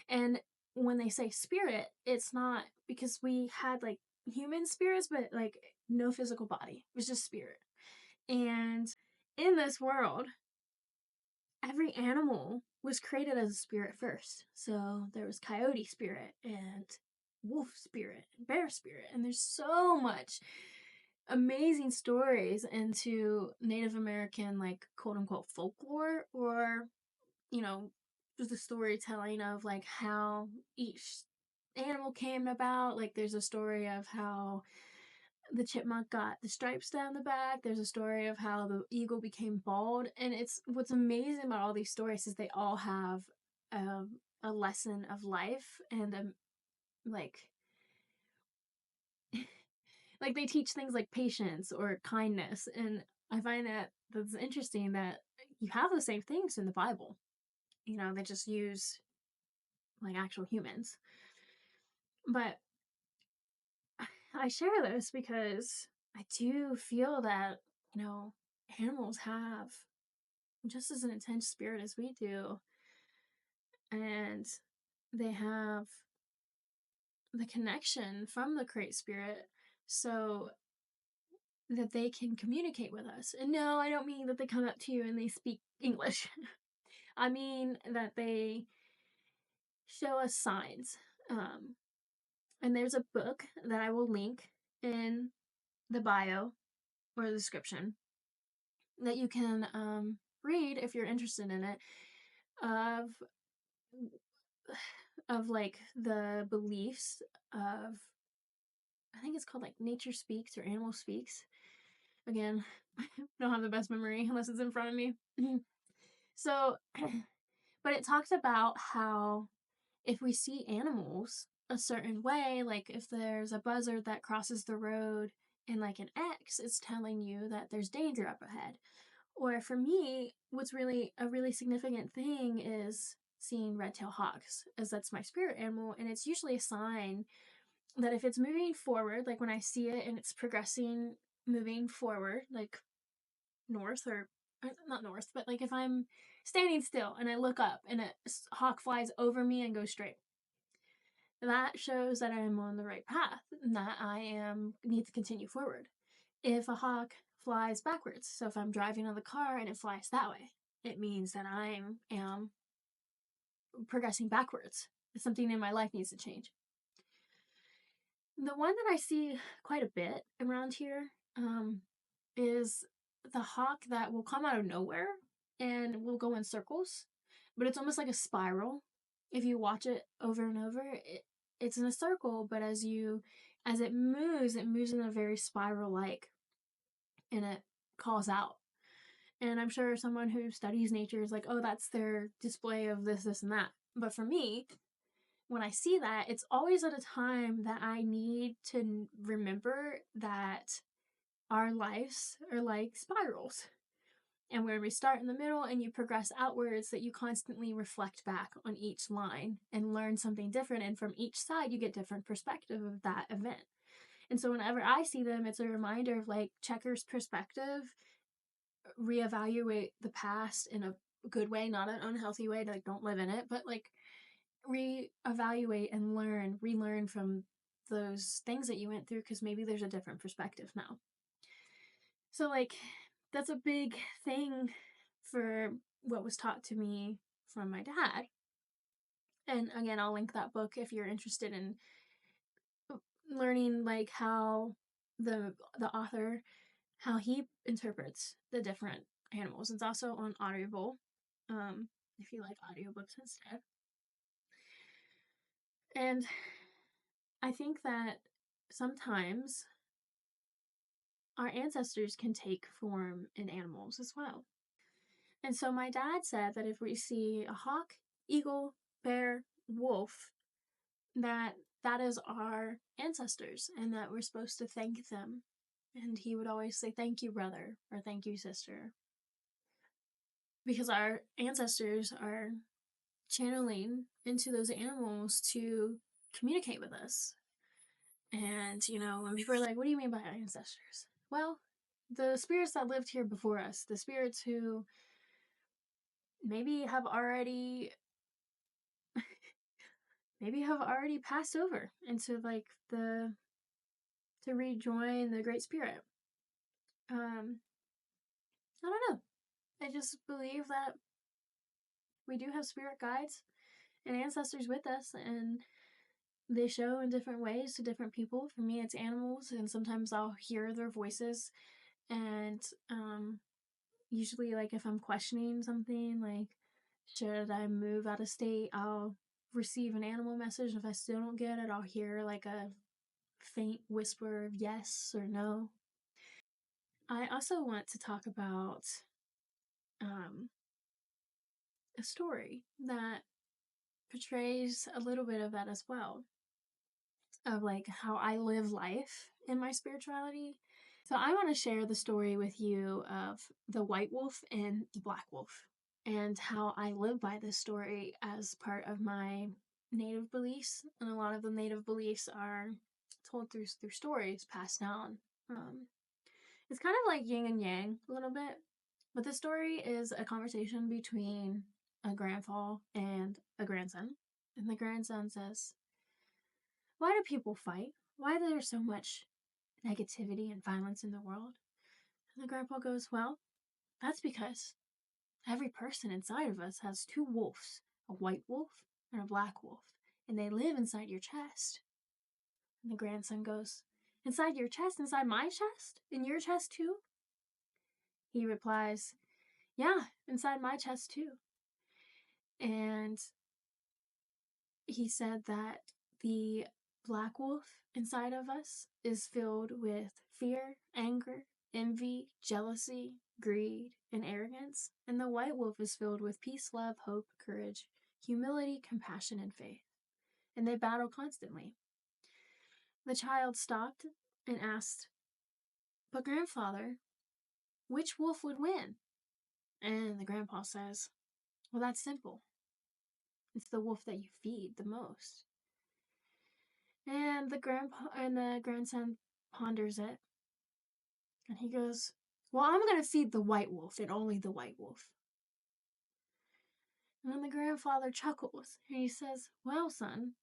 And when they say spirit, it's not because we had like human spirits, but like no physical body. It was just spirit. And in this world, every animal was created as a spirit first. So there was coyote spirit and wolf spirit and bear spirit. And there's so much amazing stories into Native American, like quote unquote folklore, or just the storytelling of like how each animal came about. Like there's a story of how the chipmunk got the stripes down the back. There's a story of how the eagle became bald. And it's what's amazing about all these stories is they all have a lesson of life, and like like they teach things like patience or kindness. And I find that that's interesting that you have the same things in the Bible. They just use like actual humans. But I share this because I do feel that, animals have just as an intense spirit as we do. And they have the connection from the Great Spirit so that they can communicate with us. And no, I don't mean that they come up to you and they speak English. I mean that they show us signs. And there's a book that I will link in the bio or the description that you can read if you're interested in it, of like the beliefs of, I think it's called like Nature Speaks or Animal Speaks. Again, I don't have the best memory unless it's in front of me. So, but it talks about how if we see animals a certain way, like if there's a buzzard that crosses the road in like an X, it's telling you that there's danger up ahead. Or for me, what's really a really significant thing is seeing red-tailed hawks, as that's my spirit animal, and it's usually a sign that if it's moving forward, like when I see it and it's progressing, moving forward, like north or not north, but like if I'm standing still and I look up and a hawk flies over me and goes straight, that shows that I am on the right path and that need to continue forward. If a hawk flies backwards, so if I'm driving on the car and it flies that way, it means that I am progressing backwards. Something in my life needs to change. The one that I see quite a bit around here is the hawk that will come out of nowhere and will go in circles, but it's almost like a spiral. If you watch it over and over, it's in a circle, but as it moves in a very spiral like, and it calls out. And I'm sure someone who studies nature is like, oh, that's their display of this, this, and that. But for me, when I see that, it's always at a time that I need to remember that our lives are like spirals. And where we start in the middle and you progress outwards, that you constantly reflect back on each line and learn something different. And from each side, you get different perspective of that event. And so whenever I see them, it's a reminder of like Checker's perspective, reevaluate the past in a good way, not an unhealthy way, like don't live in it, but like reevaluate and relearn from those things that you went through, because maybe there's a different perspective now. So like that's a big thing for what was taught to me from my dad. And again, I'll link that book if you're interested in learning like how the author, how he interprets the different animals. It's also on Audible, if you like audiobooks instead. And I think that sometimes our ancestors can take form in animals as well. And so my dad said that if we see a hawk, eagle, bear, wolf, that that is our ancestors and that we're supposed to thank them. And he would always say, "Thank you, brother," or "Thank you, sister." Because our ancestors are channeling into those animals to communicate with us. And, you know, when people are like, "What do you mean by ancestors?" Well, the spirits that lived here before us, the spirits who maybe have already passed over into like the to rejoin the great spirit. I don't know. I just believe that we do have spirit guides and ancestors with us, and they show in different ways to different people. For me, it's animals, and sometimes I'll hear their voices. And usually, like if I'm questioning something, like should I move out of state, I'll receive an animal message. If I still don't get it, I'll hear like a faint whisper of yes or no. I also want to talk about um, a story that portrays a little bit of that as well, of like how I live life in my spirituality. So I want to share the story with you of the white wolf and the black wolf, and how I live by this story as part of my native beliefs. And a lot of the native beliefs are told through stories passed down. It's kind of like yin and yang a little bit, but the story is a conversation between a grandpa and a grandson. And the grandson says, "Why do people fight? Why is there so much negativity and violence in the world?" And the grandpa goes, "Well, that's because every person inside of us has two wolves, a white wolf and a black wolf, and they live inside your chest." And the grandson goes, "Inside your chest? Inside my chest? In your chest too?" He replies, "Yeah, inside my chest too." And he said that the black wolf inside of us is filled with fear, anger, envy, jealousy, greed, and arrogance. And the white wolf is filled with peace, love, hope, courage, humility, compassion, and faith. And they battle constantly. The child stopped and asked, "But grandfather, which wolf would win?" And the grandpa says, "Well, that's simple. It's the wolf that you feed the most." And the grandson ponders it, and he goes, "Well, I'm going to feed the white wolf and only the white wolf." And then the grandfather chuckles and he says, "Well, son,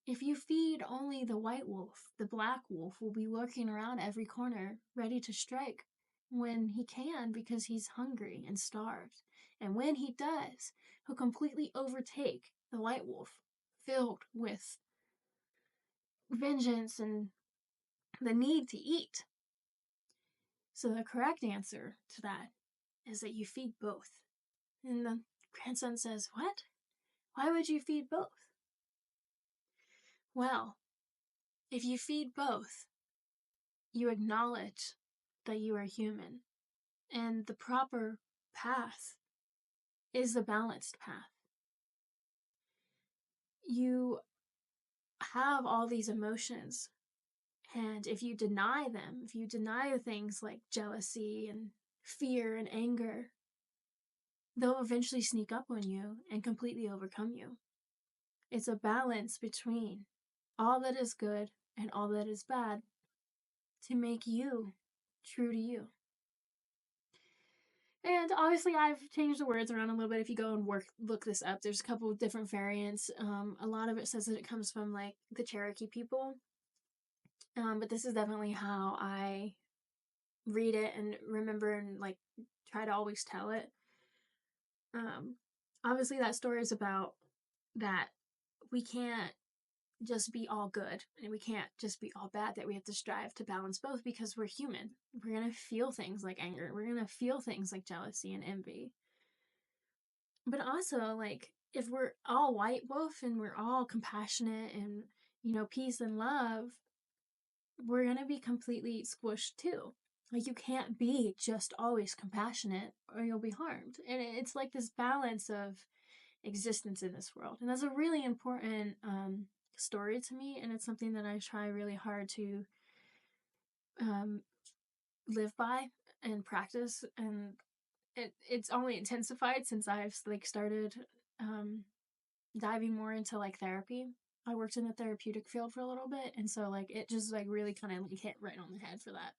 if you feed only the white wolf, the black wolf will be lurking around every corner, ready to strike when he can because he's hungry and starved. And when he does, he'll completely overtake the white wolf, filled with vengeance and the need to eat. So the correct answer to that is that you feed both." And the grandson says, "What? Why would you feed both?" "Well, if you feed both, you acknowledge that you are human, and the proper path is the balanced path. You have all these emotions, and if you deny them, if you deny things like jealousy and fear and anger, they'll eventually sneak up on you and completely overcome you. It's a balance between all that is good and all that is bad to make you true to you." And obviously, I've changed the words around a little bit. If you go and look this up, there's a couple of different variants. A lot of it says that it comes from like the Cherokee people, but this is definitely how I read it and remember and like try to always tell it. Obviously that story is about that we can't just be all good and we can't just be all bad, that we have to strive to balance both because we're human. We're going to feel things like anger. We're going to feel things like jealousy and envy. But also, like, if we're all white wolf and we're all compassionate and, peace and love, we're going to be completely squished too. Like, you can't be just always compassionate or you'll be harmed. And it's like this balance of existence in this world. And that's a really important story to me. And it's something that I try really hard to um, live by and practice. And it's only intensified since I've like started diving more into like therapy. I worked in the therapeutic field for a little bit, and so like it just like really kind of like hit right on the head for that.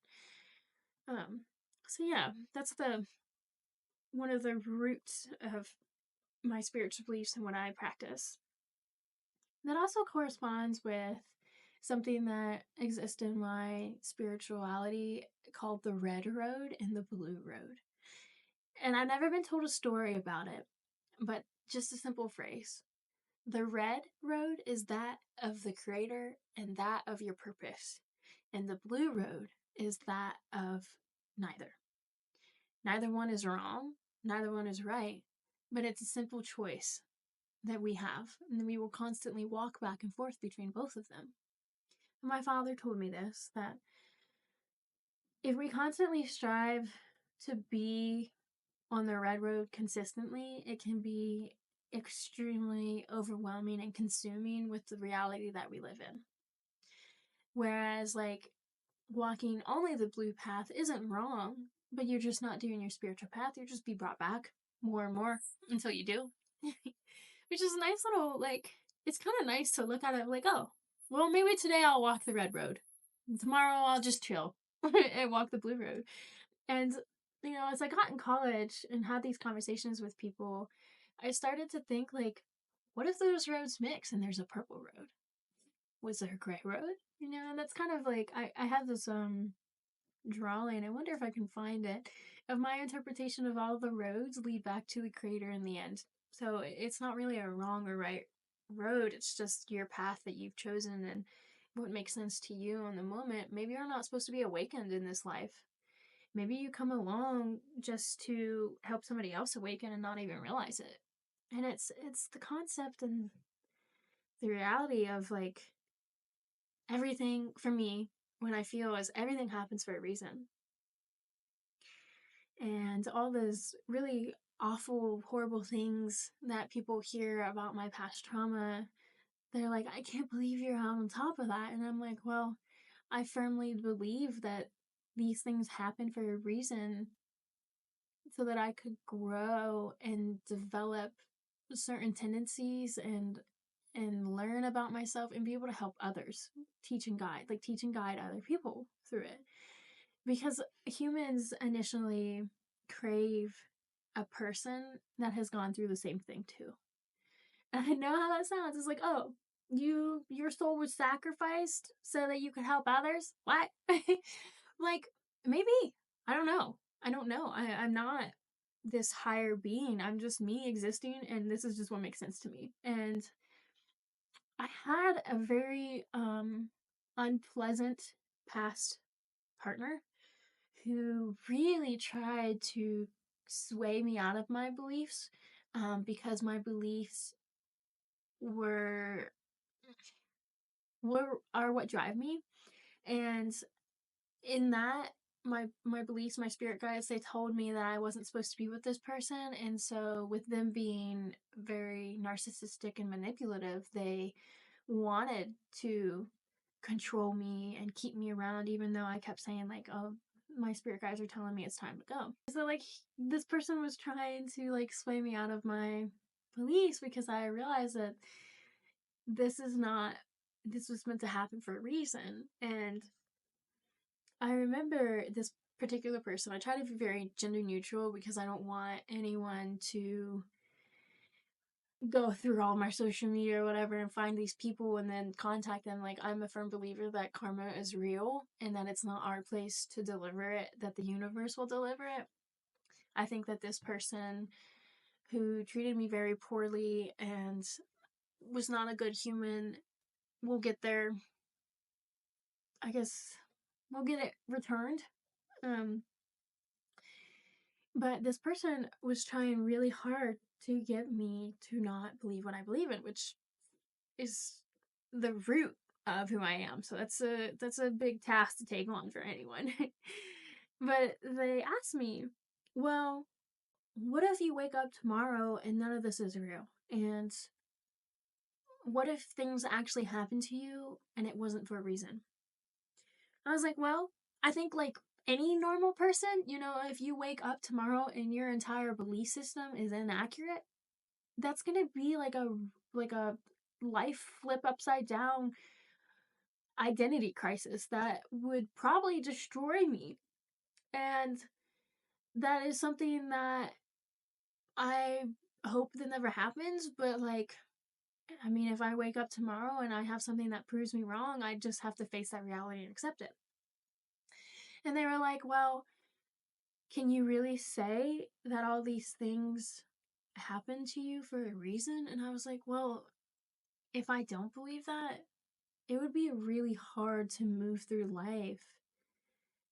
So yeah, that's the one of the roots of my spiritual beliefs and what I practice. That also corresponds with something that exists in my spirituality called the red road and the blue road. And I've never been told a story about it, but just a simple phrase. The red road is that of the creator and that of your purpose. And the blue road is that of neither. Neither one is wrong, neither one is right, but it's a simple choice that we have, and we will constantly walk back and forth between both of them. And my father told me this, that if we constantly strive to be on the red road consistently, it can be extremely overwhelming and consuming with the reality that we live in. Whereas, like, walking only the blue path isn't wrong, but you're just not doing your spiritual path. You'll just be brought back more and more until you do. Which is a nice little, like, it's kind of nice to look at it like, oh, well, maybe today I'll walk the red road. And tomorrow I'll just chill and walk the blue road. And, as I got in college and had these conversations with people, I started to think, like, what if those roads mix and there's a purple road? Was there a gray road? And that's kind of like, I have this drawing, I wonder if I can find it, of my interpretation of all the roads lead back to the creator in the end. So it's not really a wrong or right road, it's just your path that you've chosen and what makes sense to you in the moment. Maybe you're not supposed to be awakened in this life. Maybe you come along just to help somebody else awaken and not even realize it. And it's the concept and the reality of like everything for me, when I feel is everything happens for a reason. And all those really awful, horrible things that people hear about my past trauma, they're like, I can't believe you're on top of that. And I'm like, well, I firmly believe that these things happen for a reason so that I could grow and develop certain tendencies and learn about myself and be able to help others, teach and guide other people through it. Because humans initially crave a person that has gone through the same thing too. And I know how that sounds. It's like, oh, your soul was sacrificed so that you could help others? What? Like, maybe. I don't know. I'm not this higher being. I'm just me existing, and this is just what makes sense to me. And I had a very unpleasant past partner who really tried to sway me out of my beliefs, because my beliefs were are what drive me. And in that, my beliefs, my spirit guides, they told me that I wasn't supposed to be with this person. And so with them being very narcissistic and manipulative, they wanted to control me and keep me around, even though I kept saying like, oh, my spirit guides are telling me it's time to go. So like this person was trying to like sway me out of my beliefs, because I realized that this was meant to happen for a reason. And I remember this particular person, I try to be very gender neutral because I don't want anyone to go through all my social media or whatever and find these people and then contact them. Like, I'm a firm believer that karma is real and that it's not our place to deliver it, that the universe will deliver it. I think that this person who treated me very poorly and was not a good human will get their, I guess, will get it returned. Um, but this person was trying really hard to get me to not believe what I believe in, which is the root of who I am. So that's a big task to take on for anyone. But they asked me, well, what if you wake up tomorrow and none of this is real? And what if things actually happen to you and it wasn't for a reason? I was like, well, I think like any normal person, you know, if you wake up tomorrow and your entire belief system is inaccurate, that's going to be like a life flip upside down identity crisis that would probably destroy me. And that is something that I hope that never happens, but like, I mean, if I wake up tomorrow and I have something that proves me wrong, I just have to face that reality and accept it. And they were like, well, can you really say that all these things happen to you for a reason? And I was like, well, if I don't believe that, it would be really hard to move through life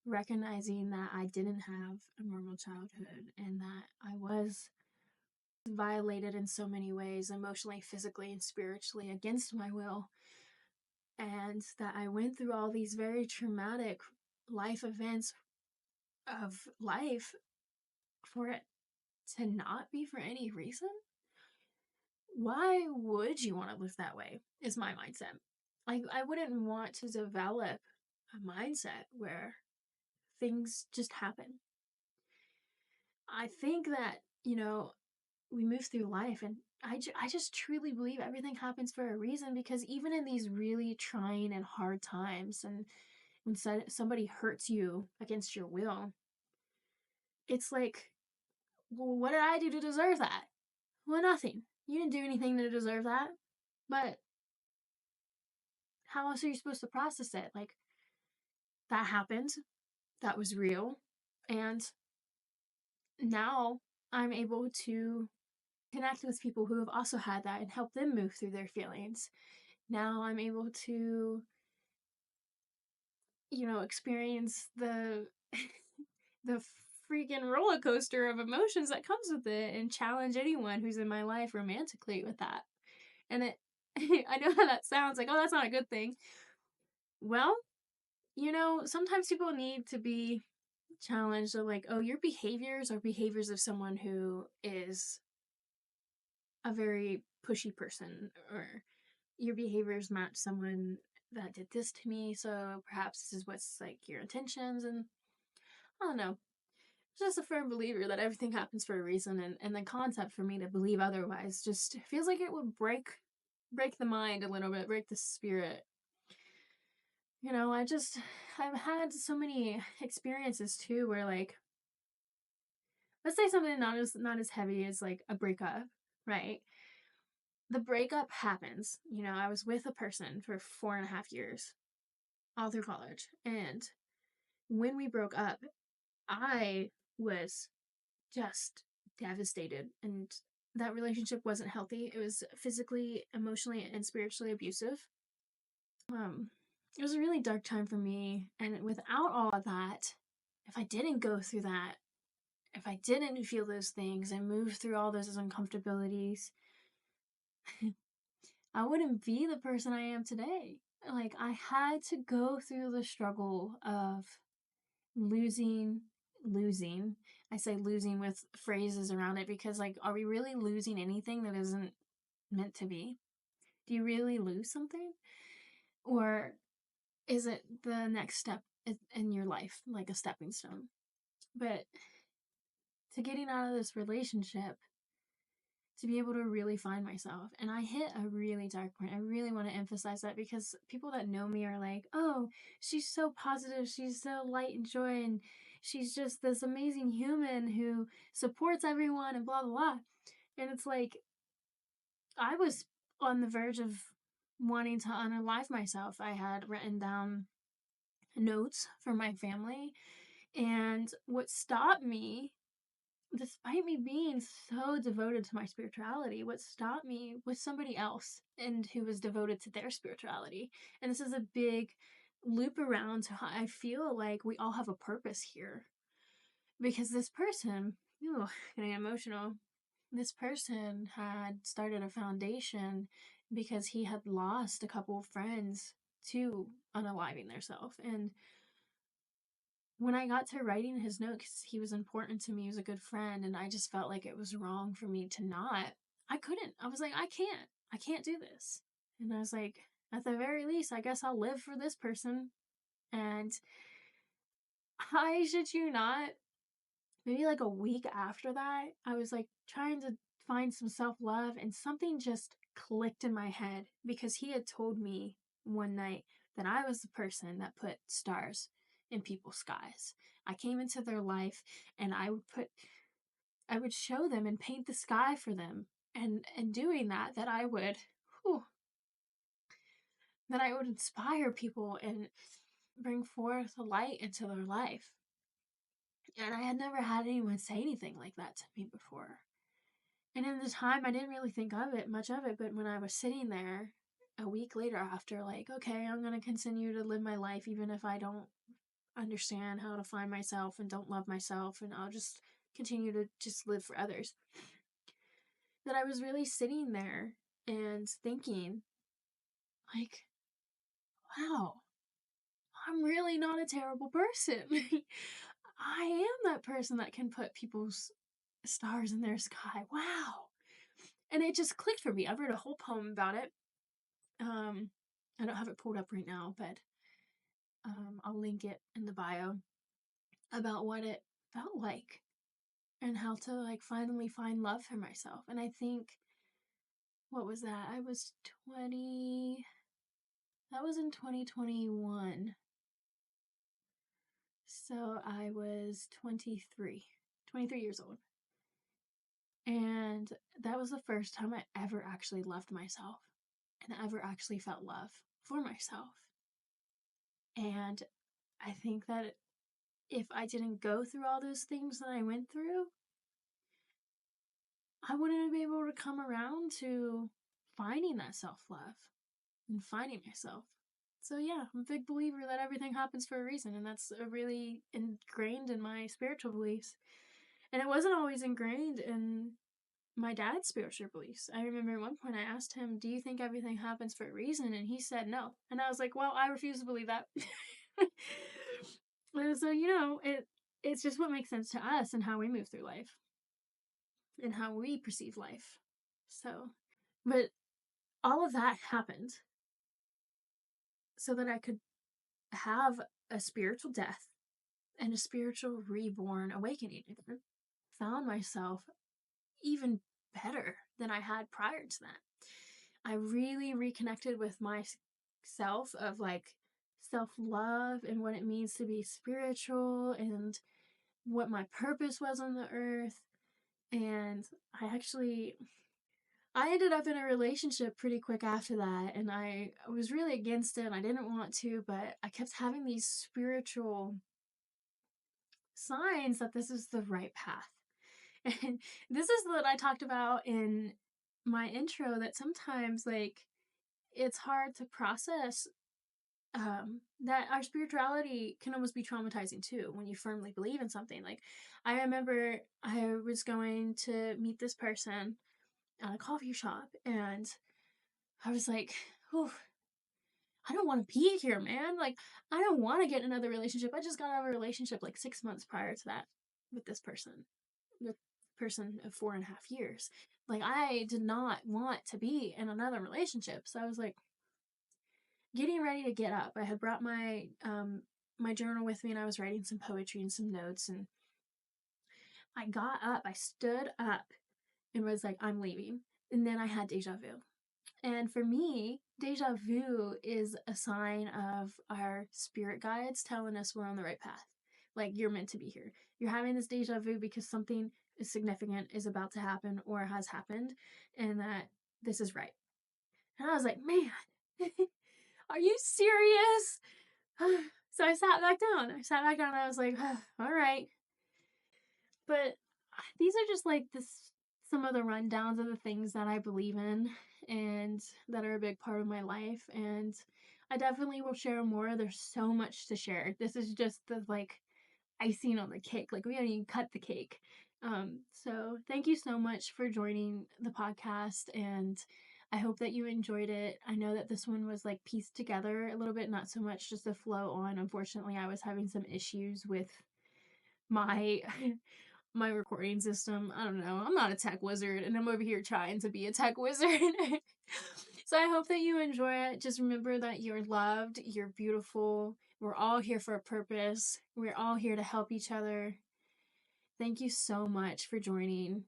recognizing that I didn't have a normal childhood and that I was violated in so many ways, emotionally, physically, and spiritually, against my will. And that I went through all these very traumatic life events of life for it to not be for any reason. Why would you want to live that way? Is my mindset. Like, I wouldn't want to develop a mindset where things just happen. I think that, you know, we move through life and I just truly believe everything happens for a reason, because even in these really trying and hard times and when somebody hurts you against your will, it's like, well, what did I do to deserve that? Well, nothing. You didn't do anything to deserve that. But how else are you supposed to process it? Like, that happened. That was real. And now I'm able to connect with people who have also had that and help them move through their feelings. Now I'm able to, you know, experience the the freaking roller coaster of emotions that comes with it and challenge anyone who's in my life romantically with that. And it I know how that sounds like, oh, that's not a good thing. Well, you know, sometimes people need to be challenged of like, oh, your behaviors are behaviors of someone who is a very pushy person, or your behaviors match someone that did this to me, so perhaps this is what's like your intentions. And I don't know. Just a firm believer that everything happens for a reason, and the concept for me to believe otherwise just feels like it would break the mind a little bit, break the spirit. You know, I've had so many experiences too where like, let's say something not as heavy as like a breakup, right? The breakup happens. You know, I was with a person for 4.5 years, all through college. And when we broke up, I was just devastated. And that relationship wasn't healthy. It was physically, emotionally, and spiritually abusive. It was a really dark time for me. And without all of that, if I didn't go through that, if I didn't feel those things and move through all those uncomfortabilities, I wouldn't be the person I am today. Like, I had to go through the struggle of losing. I say losing with phrases around it because, like, are we really losing anything that isn't meant to be? Do you really lose something? Or is it the next step in your life, like a stepping stone? But to getting out of this relationship, to be able to really find myself. And I hit a really dark point. I really want to emphasize that because people that know me are like, oh, she's so positive, she's so light and joy, and she's just this amazing human who supports everyone and blah, blah, blah. And it's like, I was on the verge of wanting to unalive myself. I had written down notes for my family, and what stopped me, despite me being so devoted to my spirituality, what stopped me was somebody else and who was devoted to their spirituality. And this is a big loop around to how I feel like we all have a purpose here. Because this person, ooh, getting emotional, this person had started a foundation because he had lost a couple of friends to unaliving themselves. And when I got to writing his note, because he was important to me, he was a good friend, and I just felt like it was wrong for me to not. I couldn't. I was like, I can't do this. And I was like, at the very least, I guess I'll live for this person. And I shit you not, maybe like a week after that, I was like trying to find some self love, and something just clicked in my head because he had told me one night that I was the person that put stars in people's skies. I came into their life and I would show them and paint the sky for them. And doing that, whew, that I would inspire people and bring forth a light into their life. And I had never had anyone say anything like that to me before. And in the time, I didn't really think of it, much of it, but when I was sitting there a week later after, like, okay, I'm going to continue to live my life even if I don't understand how to find myself and don't love myself, and I'll just continue to just live for others. That I was really sitting there and thinking, like, wow, I'm really not a terrible person. I am that person that can put people's stars in their sky. Wow. And it just clicked for me. I wrote a whole poem about it. I don't have it pulled up right now, but I'll link it in the bio about what it felt like and how to like finally find love for myself. And I think, what was that? I was 20, that was in 2021. So I was 23 years old. And that was the first time I ever actually loved myself and ever actually felt love for myself. And I think that if I didn't go through all those things that I went through, I wouldn't be able to come around to finding that self love and finding myself. So, yeah, I'm a big believer that everything happens for a reason, and that's really ingrained in my spiritual beliefs. And it wasn't always ingrained in my dad's spiritual beliefs. I remember at one point I asked him, "Do you think everything happens for a reason?" And he said no. And I was like, well, I refuse to believe that. And so, it's just what makes sense to us and how we move through life and how we perceive life. So, but all of that happened so that I could have a spiritual death and a spiritual reborn awakening again. Found myself even better than I had prior to that. I really reconnected with myself of like self-love and what it means to be spiritual and what my purpose was on the earth. And I ended up in a relationship pretty quick after that, and I was really against it and I didn't want to, but I kept having these spiritual signs that this is the right path. And this is what I talked about in my intro, that sometimes like it's hard to process, that our spirituality can almost be traumatizing too when you firmly believe in something. Like, I remember I was going to meet this person at a coffee shop, and I was like, oh, I don't want to be here, man. Like, I don't want to get in another relationship. I just got out of a relationship like 6 months prior to that with this person, the person of 4.5 years. Like, I did not want to be in another relationship. So I was like, getting ready to get up. I had brought my journal with me, and I was writing some poetry and some notes, and I got up, I stood up and was like, I'm leaving. And then I had deja vu. And for me, deja vu is a sign of our spirit guides telling us we're on the right path. Like, you're meant to be here. You're having this deja vu because something significant is about to happen or has happened, and that this is right. And I was like, man, are you serious? So I sat back down. And I was like, all right. But these are just like some of the rundowns of the things that I believe in and that are a big part of my life. And I definitely will share more. There's so much to share. This is just the like icing on the cake. Like we haven't even cut the cake. So thank you so much for joining the podcast, and I hope that you enjoyed it. I know that this one was like pieced together a little bit, not so much just a flow on. Unfortunately, I was having some issues with my my recording system. I don't know. I'm not a tech wizard, and I'm over here trying to be a tech wizard. So I hope that you enjoy it. Just remember that you're loved, you're beautiful. We're all here for a purpose. We're all here to help each other. Thank you so much for joining.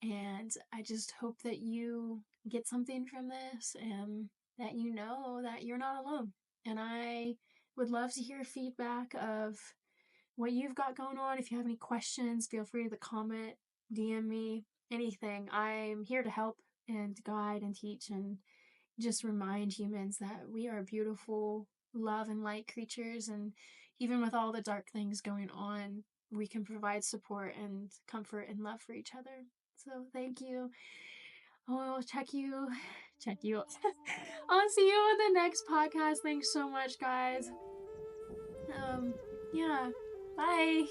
And I just hope that you get something from this and that you know that you're not alone. And I would love to hear feedback of what you've got going on. If you have any questions, feel free to comment, DM me, anything. I'm here to help and guide and teach and just remind humans that we are beautiful, love, and light creatures. And even with all the dark things going on, we can provide support and comfort and love for each other. So thank you. I'll check you. Check you. I'll see you in the next podcast. Thanks so much, guys. Um, yeah. Bye.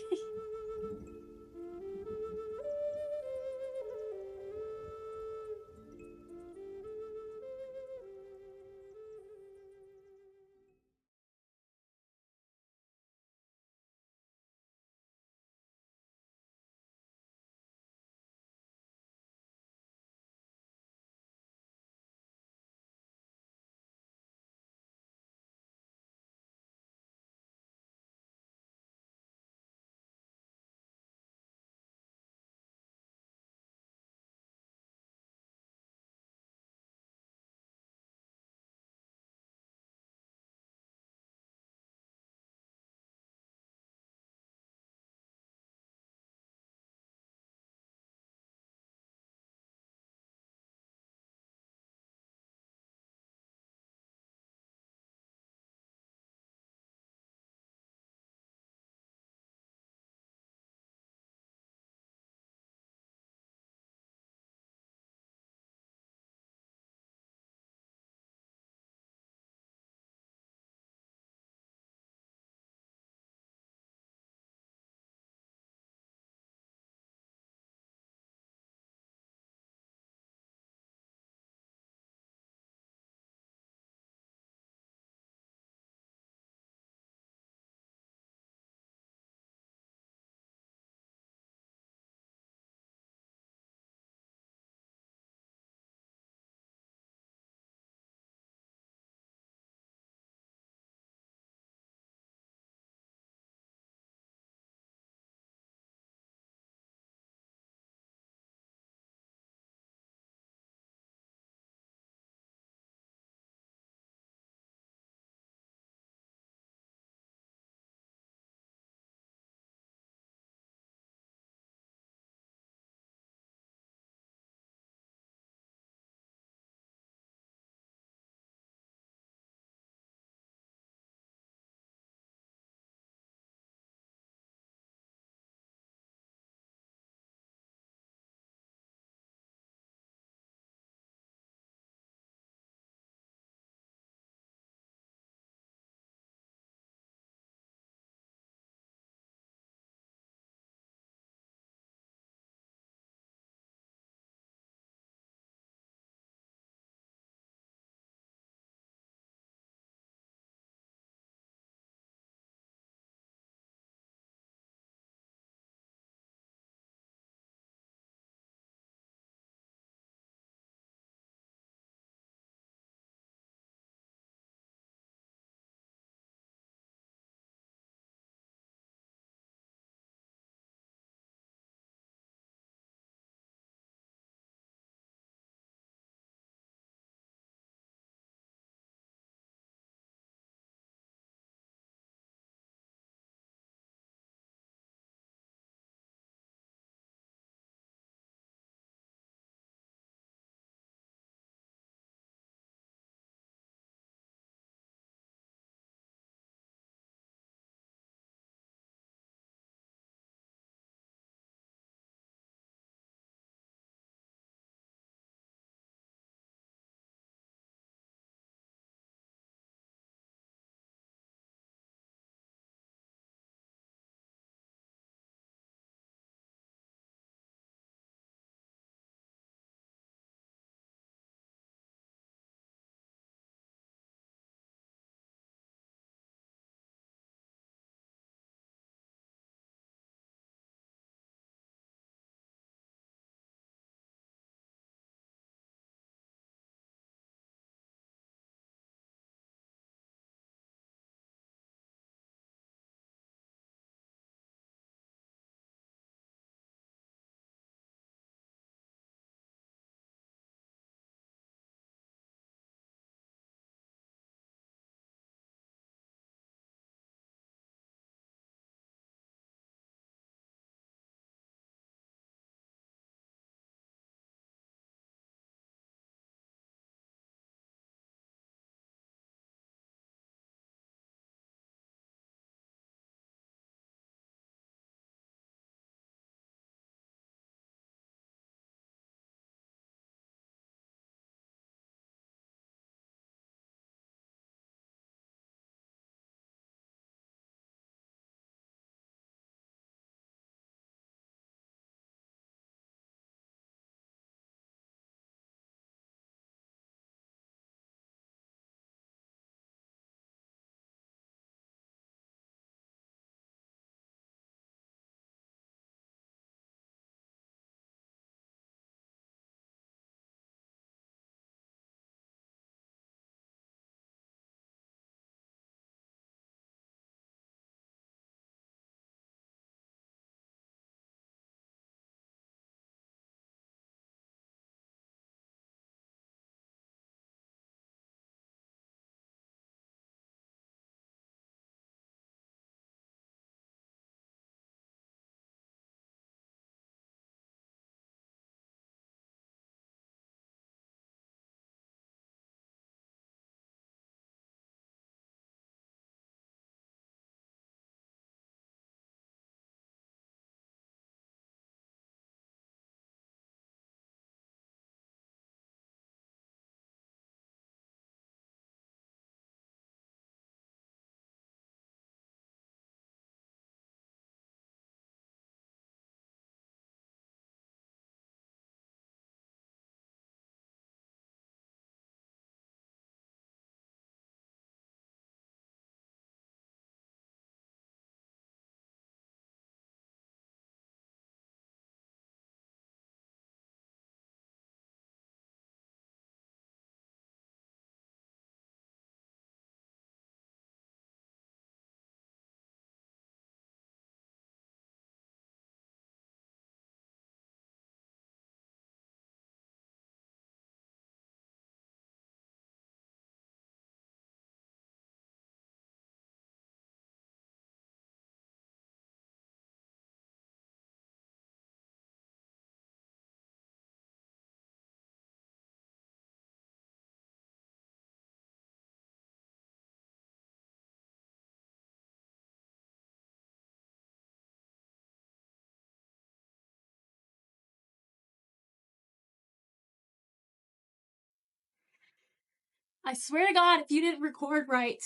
I swear to God, if you didn't record right,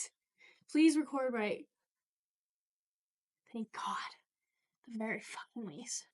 please record right. Thank God. The very fucking least.